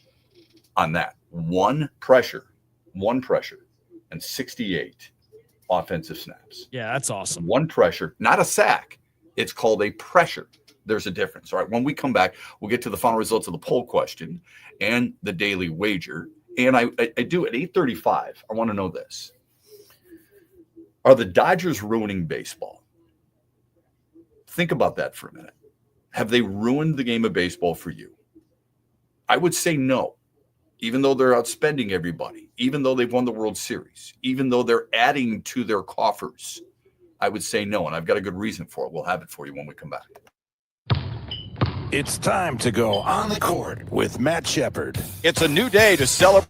on that. One pressure, and 68 offensive snaps. Yeah, that's awesome. One pressure, not a sack. It's called a pressure. There's a difference. All right. When we come back, we'll get to the final results of the poll question and the daily wager. And I do at 8:35. I want to know this. Are the Dodgers ruining baseball? Think about that for a minute. Have they ruined the game of baseball for you? I would say no. Even though they're outspending everybody, even though they've won the World Series, even though they're adding to their coffers, I would say no. And I've got a good reason for it. We'll have it for you when we come back. It's time to go on the court with Matt Shepard. It's a new day to celebrate.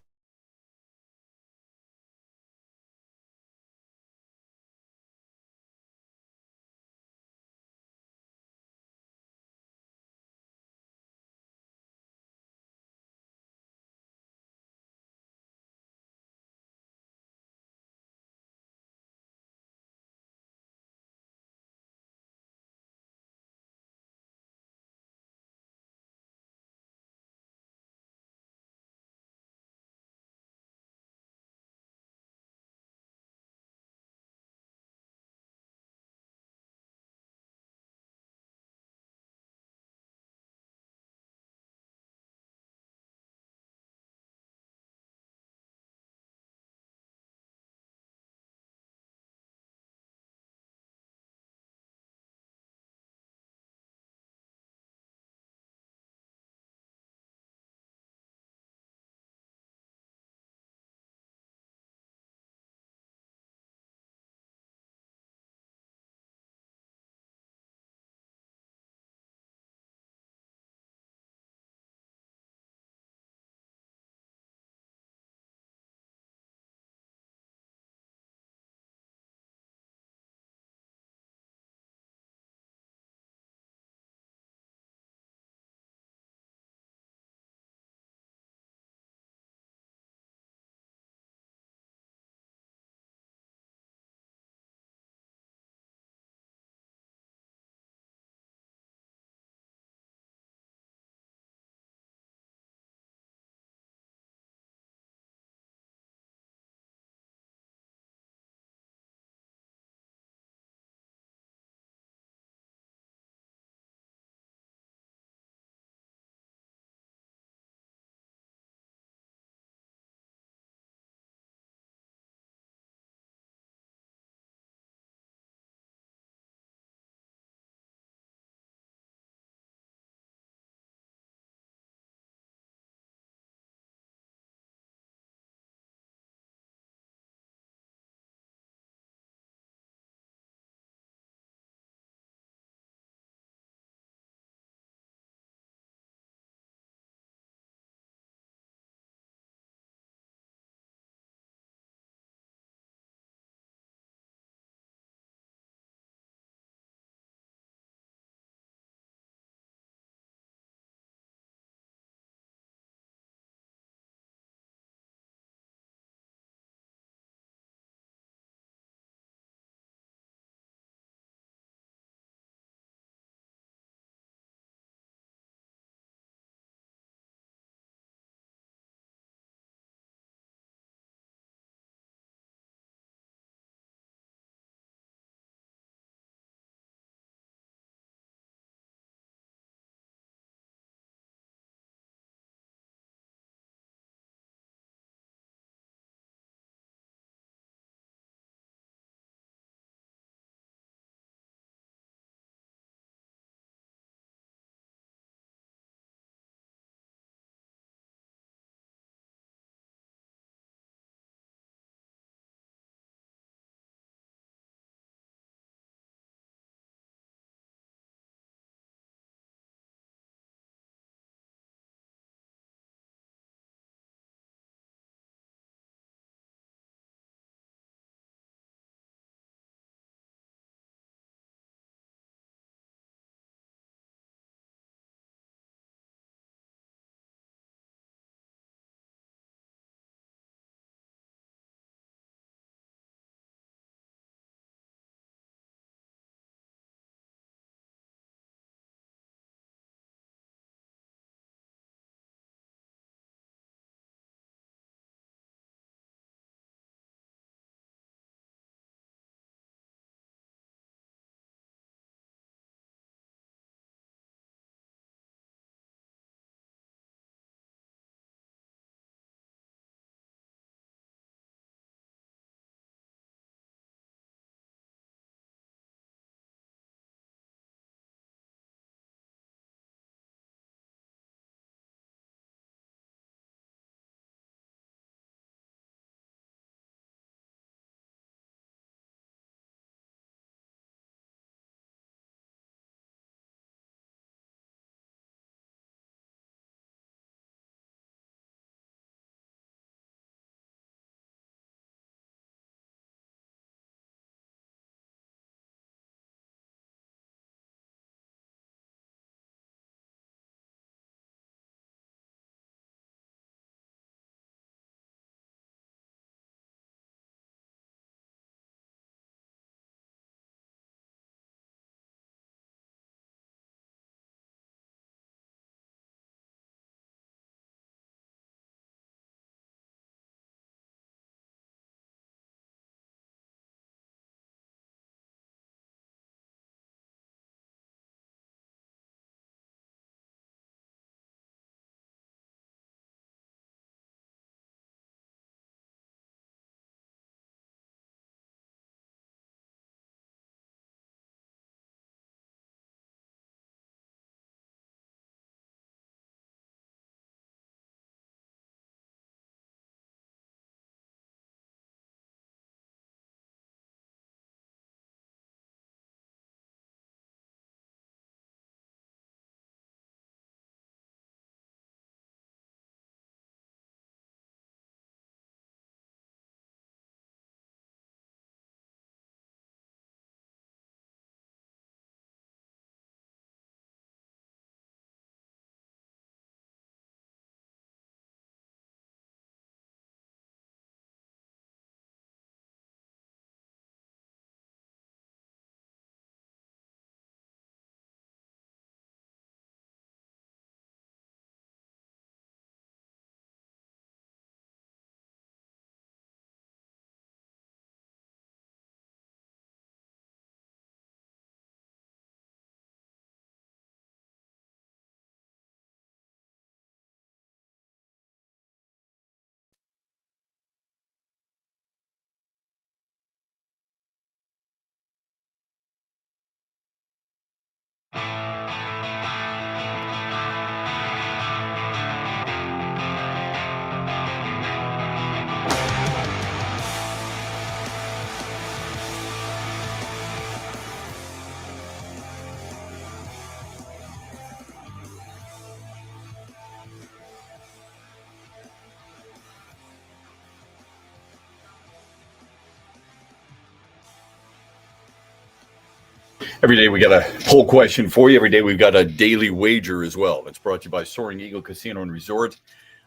Every day we got a poll question for you. Every day we've got a daily wager as well. It's brought to you by Soaring Eagle Casino and Resort.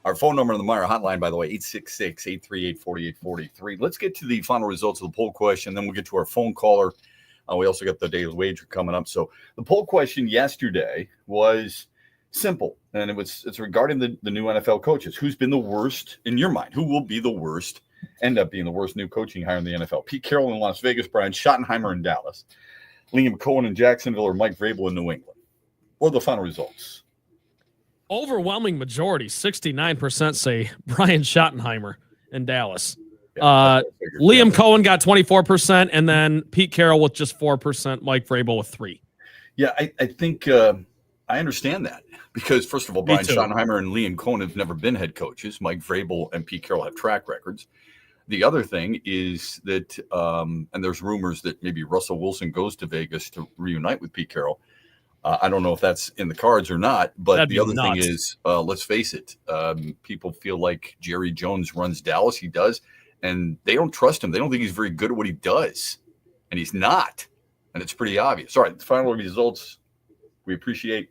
Our phone number on the Meyer hotline, by the way, 866-838-4843. Let's get to the final results of the poll question, then we'll get to our phone caller. We also got the daily wager coming up. So the poll question yesterday was simple, and it's regarding the new NFL coaches. Who's been the worst in your mind? Who will be the worst, end up being the worst new coaching hire in the NFL? Pete Carroll in Las Vegas, Brian Schottenheimer in Dallas, Liam Cohen in Jacksonville, or Mike Vrabel in New England? What are the final results? Overwhelming majority, 69% say Brian Schottenheimer in Dallas. Yeah, Liam Cohen got 24%, and then Pete Carroll with just 4%, Mike Vrabel with 3%. Yeah, I think I understand that because, first of all, Brian too. Schottenheimer and Liam Cohen have never been head coaches. Mike Vrabel and Pete Carroll have track records. The other thing is that, and there's rumors that maybe Russell Wilson goes to Vegas to reunite with Pete Carroll. I don't know if that's in the cards or not, but That'd the be other thing nuts. is, let's face it, people feel like Jerry Jones runs Dallas. He does, and they don't trust him. They don't think he's very good at what he does, and he's not, and it's pretty obvious. All right, the final results we appreciate,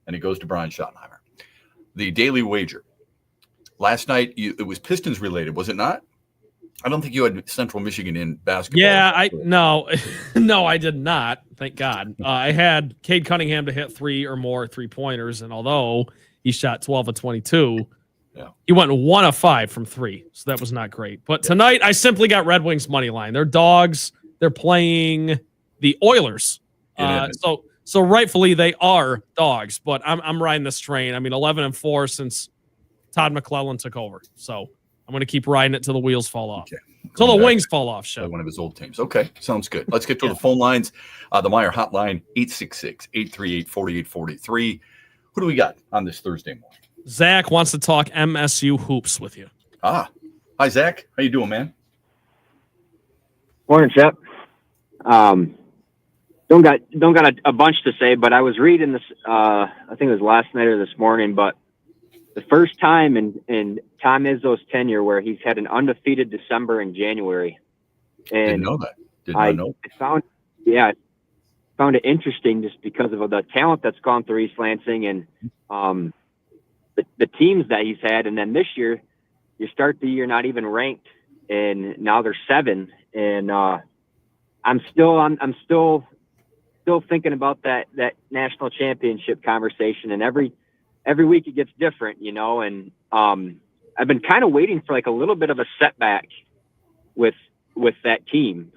and it goes to Brian Schottenheimer. The daily wager. Last night, it was Pistons related, was it not? I don't think you had Central Michigan in basketball. Yeah, no, I did not. Thank God. I had Cade Cunningham to hit 3 or more 3-pointers, and although he shot 12 of 22, he went 1 of 5 from 3, so that was not great. But tonight, I simply got Red Wings money line. They're dogs. They're playing the Oilers, so rightfully they are dogs. But I'm riding this train. I mean, 11-4 since Todd McClellan took over, so I'm going to keep riding it till the wheels fall off. Okay. Till the wings fall off, Shep. One of his old teams. Okay, sounds good. Let's get to the phone lines. The Meyer hotline, 866-838-4843. Who do we got on this Thursday morning? Zach wants to talk MSU hoops with you. Hi, Zach. How you doing, man? Morning, Shep. Don't got a bunch to say, but I was reading this. I think it was last night or this morning, but the first time in Tom Izzo's tenure where he's had an undefeated December and January. And didn't know that. Did not know. I found it interesting just because of the talent that's gone through East Lansing and the teams that he's had. And then this year, you start the year not even ranked, and now they're 7. And I'm still thinking about that national championship conversation, and every week it gets different, and I've been kind of waiting for like a little bit of a setback with that team.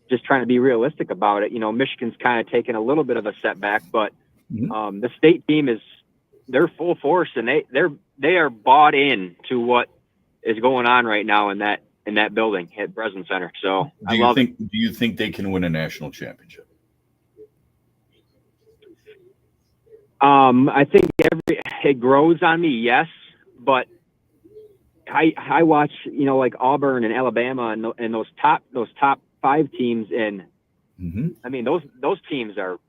Just trying to be realistic about it. Michigan's kind of taken a little bit of a setback, but the state team they're full force, and they are bought in to what is going on right now in that building at Breslin Center. So I love it. Do you think they can win a national championship? I think it grows on me, yes, but I watch, like Auburn and Alabama and those top 5 teams, and I mean those teams are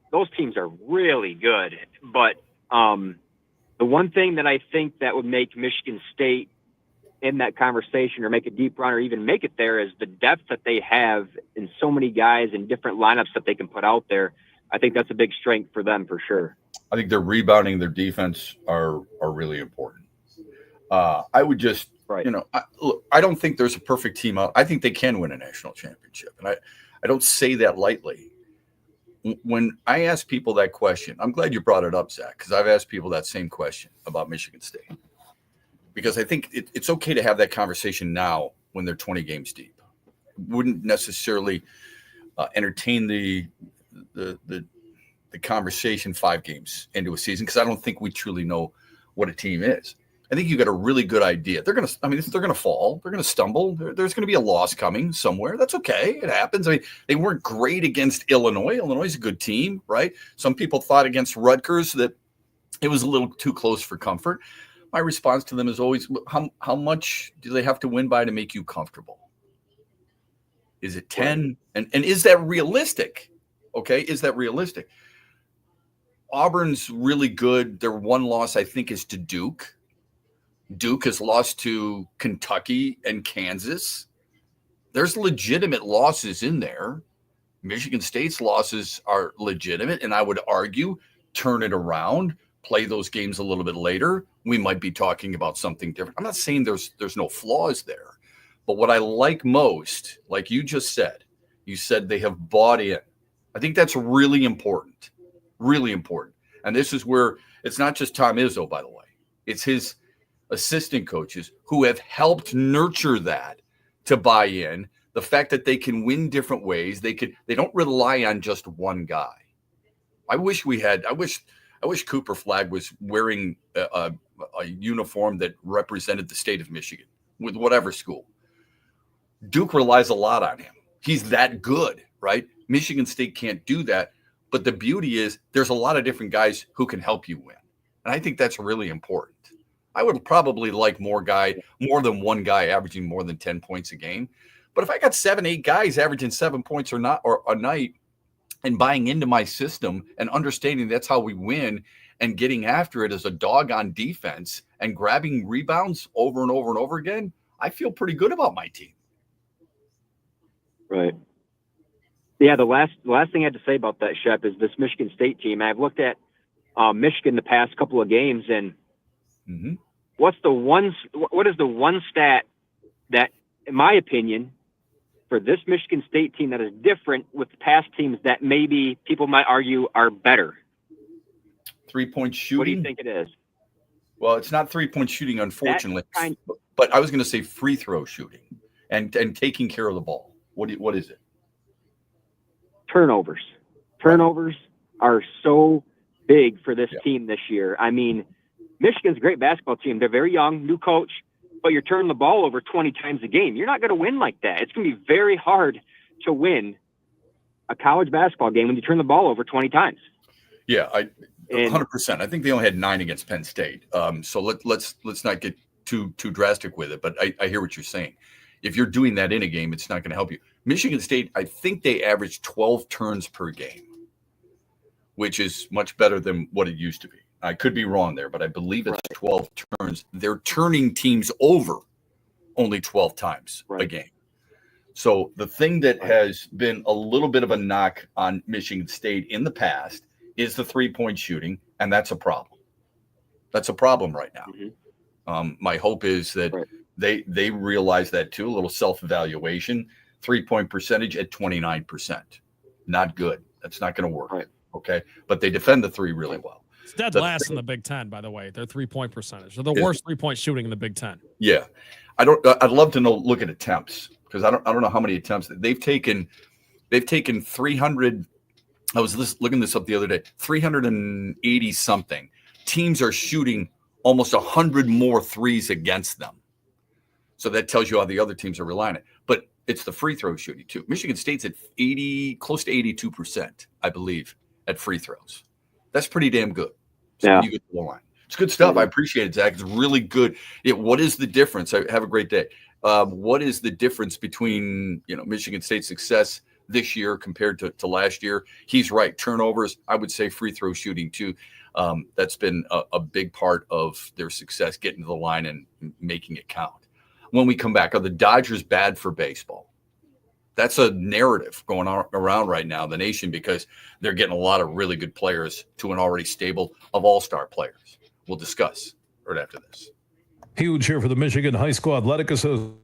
really good. But the one thing that I think that would make Michigan State in that conversation or make a deep run or even make it there is the depth that they have in so many guys and different lineups that they can put out there. I think that's a big strength for them for sure. I think their rebounding, their defense are really important. I would just, I don't think there's a perfect team out. I think they can win a national championship. And I don't say that lightly. When I ask people that question, I'm glad you brought it up, Zach, because I've asked people that same question about Michigan State. Because I think it's okay to have that conversation now when they're 20 games deep. Wouldn't necessarily entertain the conversation 5 games into a season, because I don't think we truly know what a team is. I think you got a really good idea. They're going to fall. They're going to stumble. There's going to be a loss coming somewhere. That's okay. It happens. I mean, they weren't great against Illinois. Illinois is a good team, right? Some people thought against Rutgers that it was a little too close for comfort. My response to them is always, how much do they have to win by to make you comfortable? Is it 10? And is that realistic? Okay, is that realistic? Auburn's really good. Their one loss, I think, is to Duke. Duke has lost to Kentucky and Kansas. There's legitimate losses in there. Michigan State's losses are legitimate, and I would argue turn it around, play those games a little bit later. We might be talking about something different. I'm not saying there's no flaws there, but what I like most, like you just said, you said they have bought in. I think that's really important, really important. And this is where it's not just Tom Izzo, by the way. It's his assistant coaches who have helped nurture that to buy in. The fact that they can win different ways, they don't rely on just one guy. I wish Cooper Flagg was wearing a uniform that represented the state of Michigan with whatever school. Duke relies a lot on him. He's that good, right? Michigan State can't do that. But the beauty is there's a lot of different guys who can help you win. And I think that's really important. I would probably like more than one guy averaging more than 10 points a game. But if I got 7, 8 guys averaging 7 points or a night and buying into my system and understanding that's how we win and getting after it as a dog on defense and grabbing rebounds over and over and over again, I feel pretty good about my team. Right. Yeah, the last thing I had to say about that, Shep, is this Michigan State team. I've looked at Michigan the past couple of games, and what is the one stat that, in my opinion, for this Michigan State team that is different with past teams that maybe people might argue are better? 3-point shooting. What do you think it is? Well, it's not 3-point shooting, unfortunately. But I was going to say free throw shooting and taking care of the ball. What is it? Turnovers. Turnovers are so big for this team this year. I mean, Michigan's a great basketball team. They're very young, new coach, but you're turning the ball over 20 times a game. You're not going to win like that. It's going to be very hard to win a college basketball game when you turn the ball over 20 times. Yeah, 100%. I think they only had 9 against Penn State. So let's not get too drastic with it. But I hear what you're saying. If you're doing that in a game, it's not going to help you. Michigan State, I think they average 12 turns per game, which is much better than what it used to be. I could be wrong there, but I believe it's 12 turns. They're turning teams over only 12 times a game. So the thing that has been a little bit of a knock on Michigan State in the past is the 3-point shooting, and that's a problem. That's a problem right now. My hope is that they realize that too, a little self-evaluation. 3-point percentage at 29%. Not good. That's not going to work. Okay. But they defend the 3 really well. It's dead last in the Big Ten, by the way. Their 3-point percentage. They're the worst 3-point shooting in the Big Ten. Yeah. I'd love to look at attempts, because I don't know how many attempts they've taken 300. I was looking this up the other day. 380 something. Teams are shooting almost 100 more threes against them. So that tells you how the other teams are relying on it. But it's the free throw shooting too. Michigan State's at close to 82%, I believe, at free throws. That's pretty damn good. So when you get to the line. It's good stuff. I appreciate it, Zach. It's really good. What is the difference? Have a great day. What is the difference between Michigan State's success this year compared to last year? He's right. Turnovers, I would say free throw shooting too. That's been a big part of their success, getting to the line and making it count. When we come back, are the Dodgers bad for baseball? That's a narrative going around right now in the nation, because they're getting a lot of really good players to an already stable of all-star players. We'll discuss right after this. Huge here for the Michigan High School Athletic Association.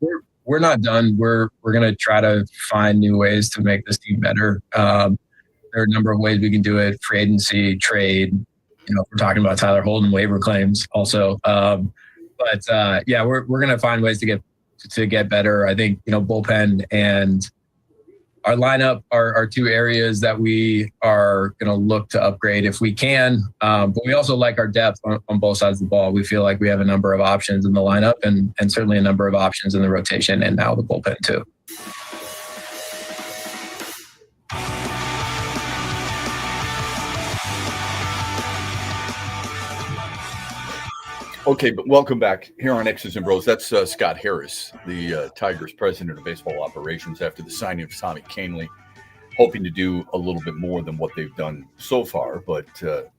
we're not done. We're going to try to find new ways to make this team better. There are a number of ways we can do it: free agency, trade. If we're talking about Tyler Holden, waiver claims also. Yeah, we're going to find ways to get better. I think bullpen and our lineup are two areas that we are going to look to upgrade if we can. But we also like our depth on both sides of the ball. We feel like we have a number of options in the lineup and certainly a number of options in the rotation and now the bullpen too. Okay, but welcome back here on X's and Bros. That's Scott Harris, the Tigers president of baseball operations after the signing of Tommy Kahnle, hoping to do a little bit more than what they've done so far. But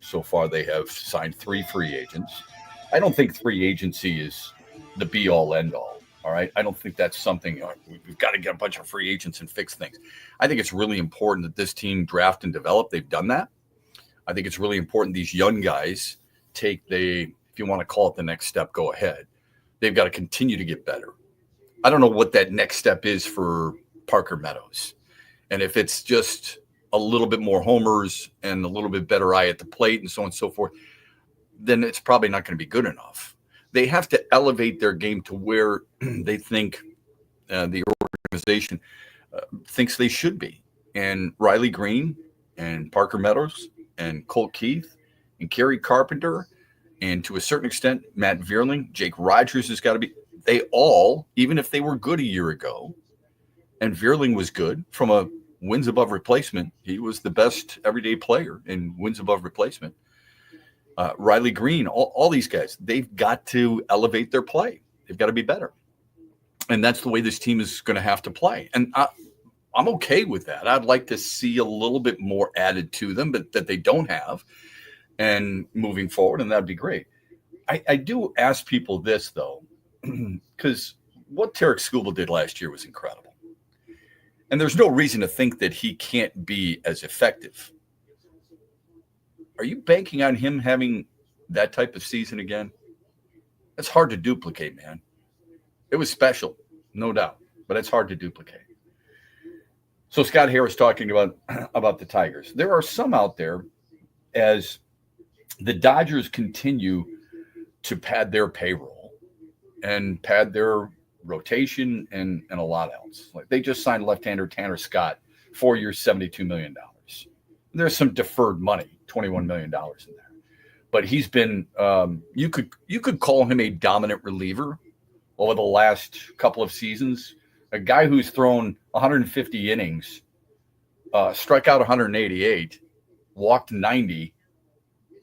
so far they have signed 3 free agents. I don't think free agency is the be-all, end-all, all right? I don't think that's something we've got to get a bunch of free agents and fix things. I think it's really important that this team draft and develop. They've done that. I think it's really important these young guys take if you want to call it the next step, go ahead. They've got to continue to get better. I don't know what that next step is for Parker Meadows. And if it's just a little bit more homers and a little bit better eye at the plate and so on and so forth, then it's probably not going to be good enough. They have to elevate their game to where they think the organization thinks they should be. And Riley Green and Parker Meadows and Colt Keith and Kerry Carpenter and to a certain extent, Matt Vierling, Jake Rogers has got to be – they all, even if they were good a year ago, and Vierling was good from a wins above replacement, he was the best everyday player in wins above replacement. Riley Green, all these guys, they've got to elevate their play. They've got to be better. And that's the way this team is going to have to play. And I'm okay with that. I'd like to see a little bit more added to them, but that they don't have. And moving forward, and that'd be great. I do ask people this, though, because what Tarek Skubal did last year was incredible. And there's no reason to think that he can't be as effective. Are you banking on him having that type of season again? That's hard to duplicate, man. It was special, no doubt, but it's hard to duplicate. So Scott Harris talking about the Tigers. There are some out there, as the Dodgers continue to pad their payroll and pad their rotation and a lot else. Like they just signed left-hander Tanner Scott, 4 years, $72 million. There's some deferred money, $21 million in there. But he's been you could call him a dominant reliever over the last couple of seasons. A guy who's thrown 150 innings, struck out 188, walked 90,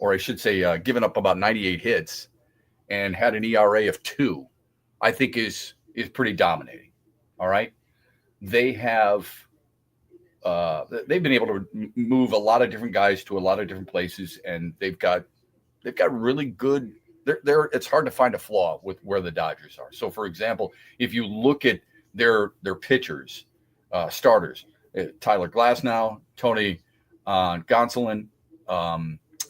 or I should say given up about 98 hits, and had an ERA of 2, I think is pretty dominating. All right. They have they've been able to move a lot of different guys to a lot of different places, and they've got really good. It's hard to find a flaw with where the Dodgers are. So, for example, if you look at their pitchers, starters, Tyler Glasnow, Tony Gonsolin,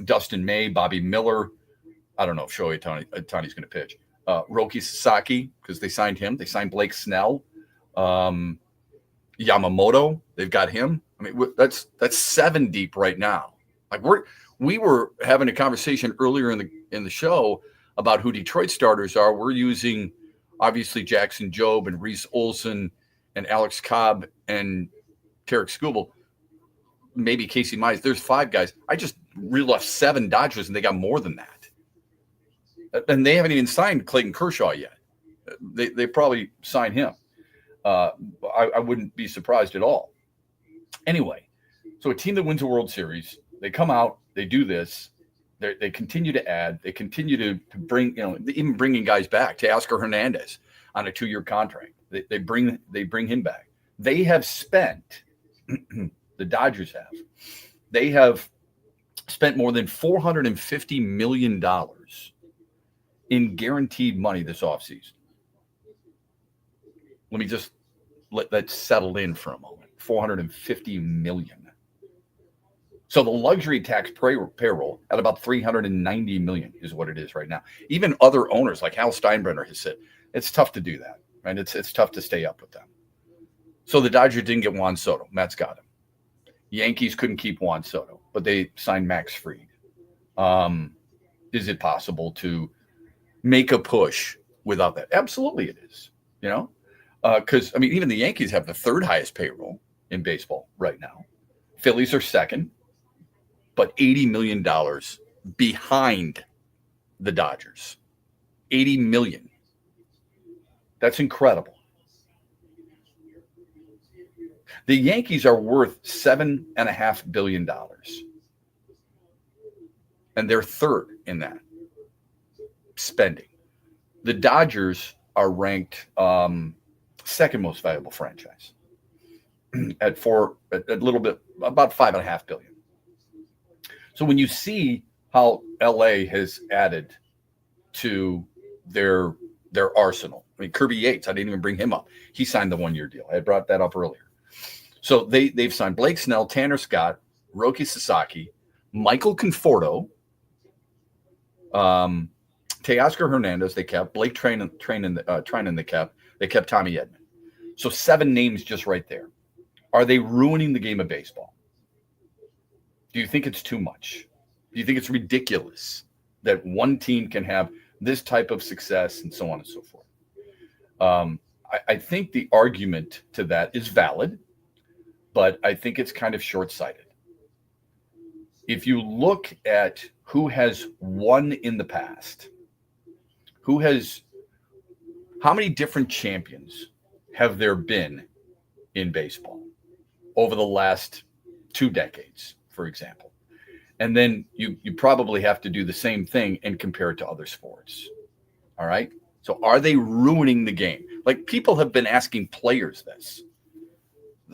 Dustin May, Bobby Miller. I don't know if Shohei Ohtani's going to pitch. Roki Sasaki, because they signed him. They signed Blake Snell. Yamamoto, they've got him. I mean, that's 7 deep right now. Like we were having a conversation earlier in the show about who Detroit starters are. We're using obviously Jackson Jobe and Reese Olson and Alex Cobb and Tarek Skubal, maybe Casey Mize. There's 5 guys. I just reeled off 7 Dodgers, and they got more than that. And they haven't even signed Clayton Kershaw yet. They probably sign him. I wouldn't be surprised at all. Anyway, so a team that wins a World Series, they come out, they do this, they continue to add, they continue to bring, even bringing guys back. Teoscar Hernandez on a 2-year contract. They bring him back. They have spent, the Dodgers have, they have spent more than $450 million in guaranteed money this offseason. Let me just let that settle in for a moment. $450 million. So the luxury tax payroll at about $390 million is what it is right now. Even other owners like Hal Steinbrenner has said it's tough to do that. right? It's tough to stay up with them. So the Dodgers didn't get Juan Soto. Mets got him. Yankees couldn't keep Juan Soto, but they signed Max Fried. Is it possible to make a push without that? Absolutely it is, because, even the Yankees have the third highest payroll in baseball right now. Phillies are second, but $80 million behind the Dodgers. $80 million. That's incredible. The Yankees are worth $7.5 billion. And they're third in that spending. The Dodgers are ranked second most valuable franchise at a little bit, about $5.5 billion. So when you see how LA has added to their arsenal, Kirby Yates, I didn't even bring him up. He signed the 1-year deal. I brought that up earlier. So they've signed Blake Snell, Tanner Scott, Roki Sasaki, Michael Conforto, Teoscar Hernandez. They kept Blake Trinan. They kept. They kept Tommy Edman. So 7 names just right there. Are they ruining the game of baseball? Do you think it's too much? Do you think it's ridiculous that one team can have this type of success and so on and so forth? I think the argument to that is valid, but I think it's kind of short-sighted. If you look at who has won in the past, how many different champions have there been in baseball over the last 2 decades, for example? And then you probably have to do the same thing and compare it to other sports. All right. So are they ruining the game? Like, people have been asking players this.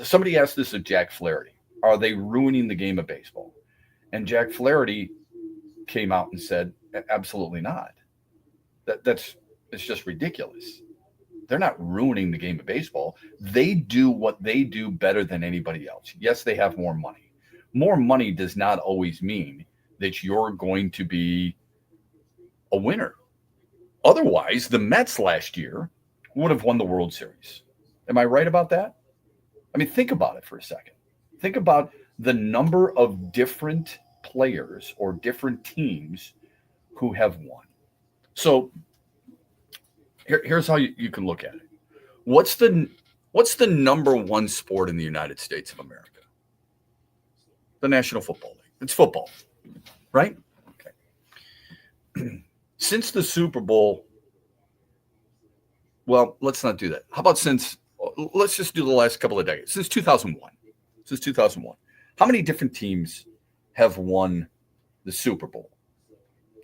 Somebody asked this of Jack Flaherty. Are they ruining the game of baseball? And Jack Flaherty came out and said, absolutely not. It's just ridiculous. They're not ruining the game of baseball. They do what they do better than anybody else. Yes, they have more money. More money does not always mean that you're going to be a winner. Otherwise, the Mets last year would have won the World Series. Am I right about that? Think about it for a second. Think about the number of different players or different teams who have won. So here's how you can look at it. What's the number one sport in the United States of America? The National Football League. It's football, right? Okay. Since the Super Bowl, well, let's not do that. How about let's just do the last couple of decades. Since 2001. How many different teams have won the Super Bowl?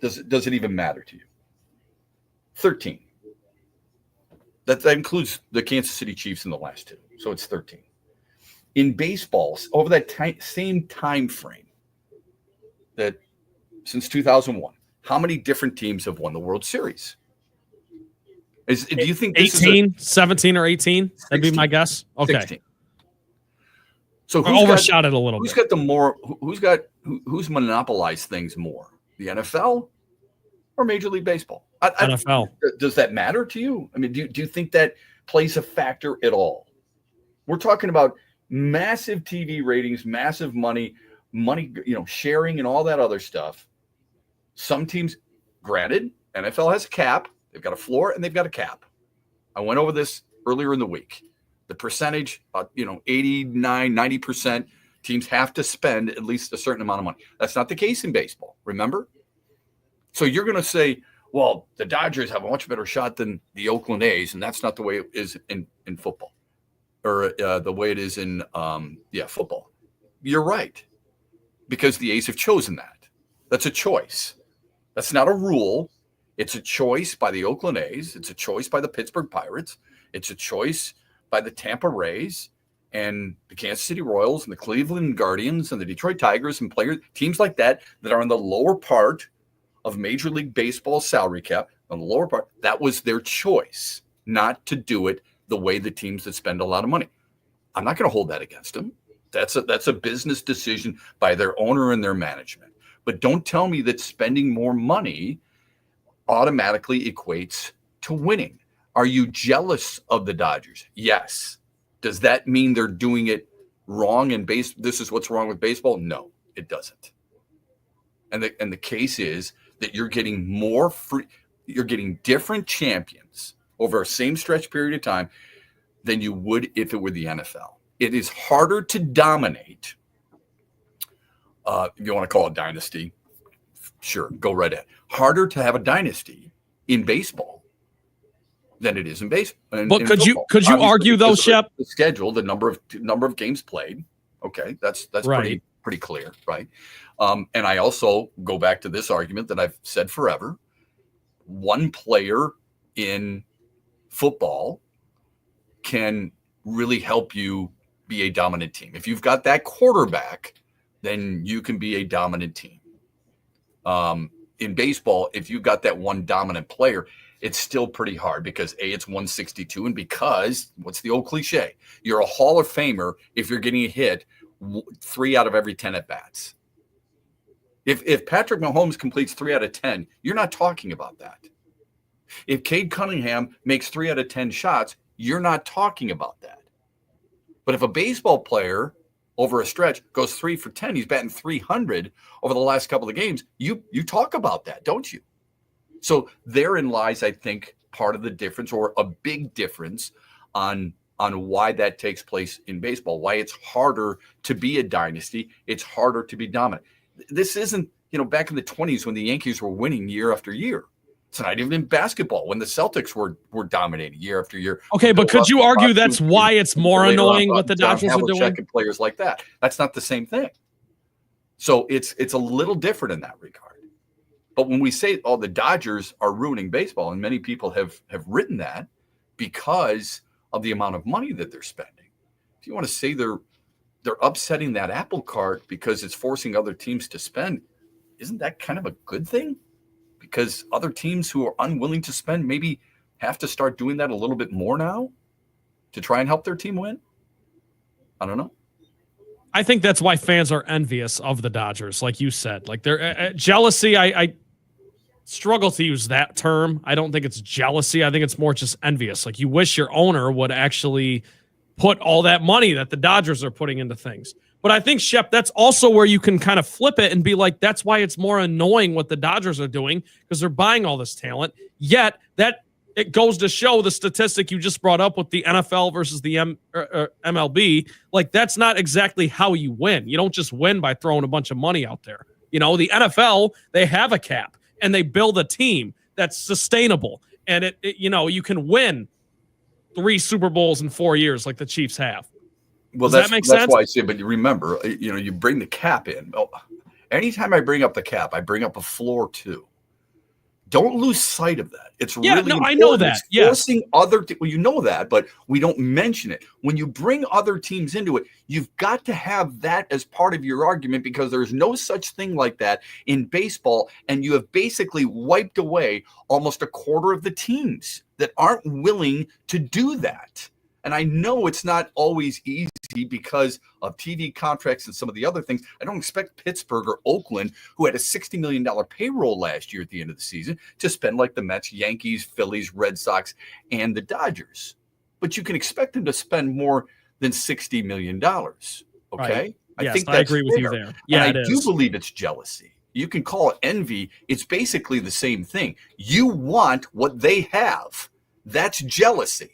Does it even matter to you? 13. That includes the Kansas City Chiefs in the last 2. So it's 13. In baseball, over that same time frame, that since 2001, how many different teams have won the World Series? Do you think this 18, 17 or 18? 16. That'd be my guess. Okay. 16. So I overshot it a little bit. Who's monopolized things more? The NFL or Major League Baseball? NFL. Does that matter to you? Do you think that plays a factor at all? We're talking about massive TV ratings, massive money, sharing and all that other stuff. Some teams, granted, NFL has a cap. They've got a floor and they've got a cap. I went over this earlier in the week. The percentage, 89, 90% teams have to spend at least a certain amount of money. That's not the case in baseball, remember? So you're going to say, well, the Dodgers have a much better shot than the Oakland A's, and that's not the way it is in football, or the way it is in football. You're right, because the A's have chosen that. That's a choice. That's not a rule. It's a choice by the Oakland A's. It's a choice by the Pittsburgh Pirates. It's a choice by the Tampa Rays and the Kansas City Royals and the Cleveland Guardians and the Detroit Tigers and teams like that are in the lower part of Major League Baseball salary cap, on the lower part. That was their choice, not to do it the way the teams that spend a lot of money. I'm not going to hold that against them. That's a business decision by their owner and their management. But don't tell me that spending more money automatically equates to winning. Are you jealous of the Dodgers? Yes. Does that mean they're doing it wrong in base? This is what's wrong with baseball? No, it doesn't. And the case is that you're getting more free, you're getting different champions over a same stretch period of time than you would if it were the NFL. It is harder to dominate. If you want to call it dynasty, sure, go right ahead. Harder to have a dynasty in baseball than it is in baseball. But could you argue though, Shep? The schedule, the number of games played. Okay, that's right. pretty clear, right? And I also go back to this argument that I've said forever. One player in football can really help you be a dominant team. If you've got that quarterback, then you can be a dominant team. In baseball, if you've got that one dominant player, it's still pretty hard because it's 162, and because what's the old cliche? You're a Hall of Famer if you're getting a hit 3 out of every 10 at bats. If Patrick Mahomes completes 3 out of 10, you're not talking about that. If Cade Cunningham makes 3 out of 10 shots, you're not talking about that. But if a baseball player over a stretch goes 3 for 10, he's batting 300 over the last couple of games, you talk about that, don't you? So therein lies, I think, part of the difference, or a big difference on why that takes place in baseball, why it's harder to be a dynasty, it's harder to be dominant. This isn't, back in the 20s when the Yankees were winning year after year. It's not even in basketball when the Celtics were dominating year after year. Okay, but could you argue that's why it's more annoying what the Dodgers are doing? And players like that. That's not the same thing. So it's a little different in that regard. But when we say, the Dodgers are ruining baseball, and many people have written that because of the amount of money that they're spending. If you want to say they're upsetting that apple cart because it's forcing other teams to spend, isn't that kind of a good thing? Because other teams who are unwilling to spend maybe have to start doing that a little bit more now to try and help their team win? I don't know. I think that's why fans are envious of the Dodgers, like you said. Like they're jealousy. I struggle to use that term. I don't think it's jealousy. I think it's more just envious. Like you wish your owner would actually put all that money that the Dodgers are putting into things. But I think, Shep, that's also where you can kind of flip it and be like, that's why it's more annoying what the Dodgers are doing, because they're buying all this talent. Yet that it goes to show the statistic you just brought up with the NFL versus the MLB. Like, that's not exactly how you win. You don't just win by throwing a bunch of money out there. The NFL, they have a cap and they build a team that's sustainable. And you can win 3 Super Bowls in 4 years like the Chiefs have. Well, Does that make sense? That's why I say, but you remember, you bring the cap in. Oh, anytime I bring up the cap, I bring up a floor too. Don't lose sight of that. It's really important. I know that. It's forcing you know that, but we don't mention it. When you bring other teams into it, you've got to have that as part of your argument, because there's no such thing like that in baseball, and you have basically wiped away almost a quarter of the teams that aren't willing to do that. And I know it's not always easy because of TV contracts and some of the other things. I don't expect Pittsburgh or Oakland, who had a $60 million payroll last year at the end of the season, to spend like the Mets, Yankees, Phillies, Red Sox, and the Dodgers. But you can expect them to spend more than $60 million. Okay? Right. I think I agree with you there. Yeah, and I do believe it's jealousy. You can call it envy. It's basically the same thing. You want what they have. That's jealousy.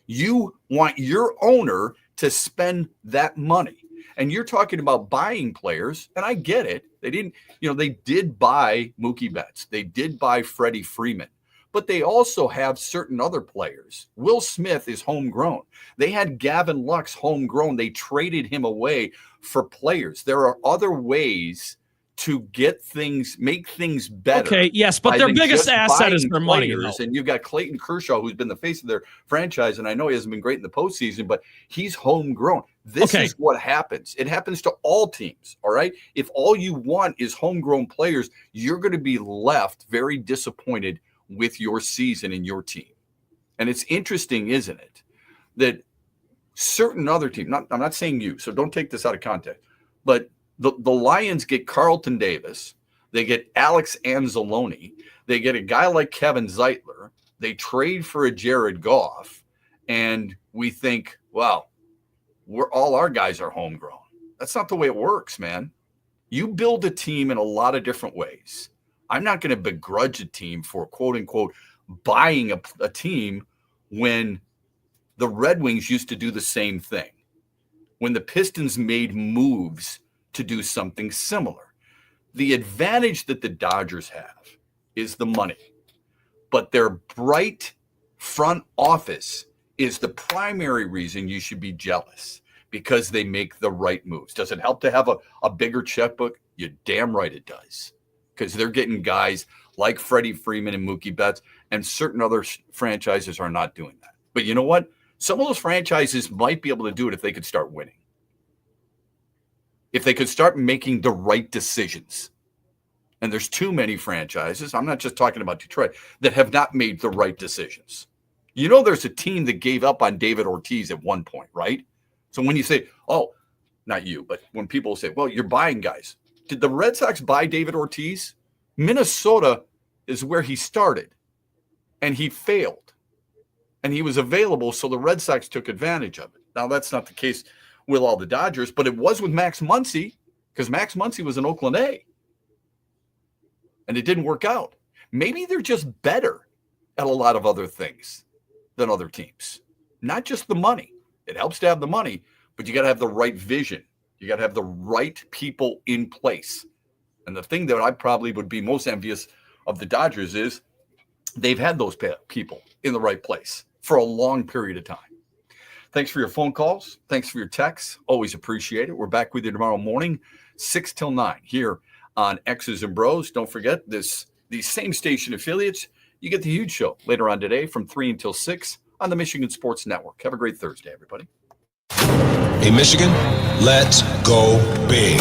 You want your owner to spend that money. And you're talking about buying players, and I get it. They didn't, they did buy Mookie Betts. They did buy Freddie Freeman. But they also have certain other players. Will Smith is homegrown. They had Gavin Lux homegrown. They traded him away for players. There are other ways to make things better. Okay, yes, but their biggest asset is their money. And you've got Clayton Kershaw, who's been the face of their franchise, and I know he hasn't been great in the postseason, but he's homegrown. This is what happens. It happens to all teams, all right? If all you want is homegrown players, you're going to be left very disappointed with your season and your team. And it's interesting, isn't it, that certain other teams, I'm not saying you, so don't take this out of context, but the Lions get Carlton Davis. They get Alex Anzalone. They get a guy like Kevin Zeitler. They trade for a Jared Goff, and we think, well, all our guys are homegrown. That's not the way it works, man. You build a team in a lot of different ways. I'm not going to begrudge a team for, quote unquote, buying a team when the Red Wings used to do the same thing, when the Pistons made moves to do something similar. The advantage that the Dodgers have is the money, but their bright front office is the primary reason you should be jealous, because they make the right moves. Does it help to have a bigger checkbook? You're damn right it does, because they're getting guys like Freddie Freeman and Mookie Betts, and certain other franchises are not doing that. But you know what? Some of those franchises might be able to do it if they could start winning. If they could start making the right decisions. And there's too many franchises, I'm not just talking about Detroit, that have not made the right decisions. You know, there's a team that gave up on David Ortiz at one point, right? So when you say, oh, not you, but when people say, well, you're buying guys. Did the Red Sox buy David Ortiz? Minnesota is where he started, and he failed. And he was available, so the Red Sox took advantage of it. Now, that's not the case with all the Dodgers, but it was with Max Muncy, because Max Muncy was in Oakland A. And it didn't work out. Maybe they're just better at a lot of other things than other teams. Not just the money. It helps to have the money, but you got to have the right vision. You got to have the right people in place. And the thing that I probably would be most envious of the Dodgers is they've had those people in the right place for a long period of time. Thanks for your phone calls. Thanks for your texts. Always appreciate it. We're back with you tomorrow morning, 6 till 9 here on X's and Bros. Don't forget these same station affiliates. You get the huge show later on today from 3 until 6 on the Michigan Sports Network. Have a great Thursday, everybody. Hey, Michigan, let's go big.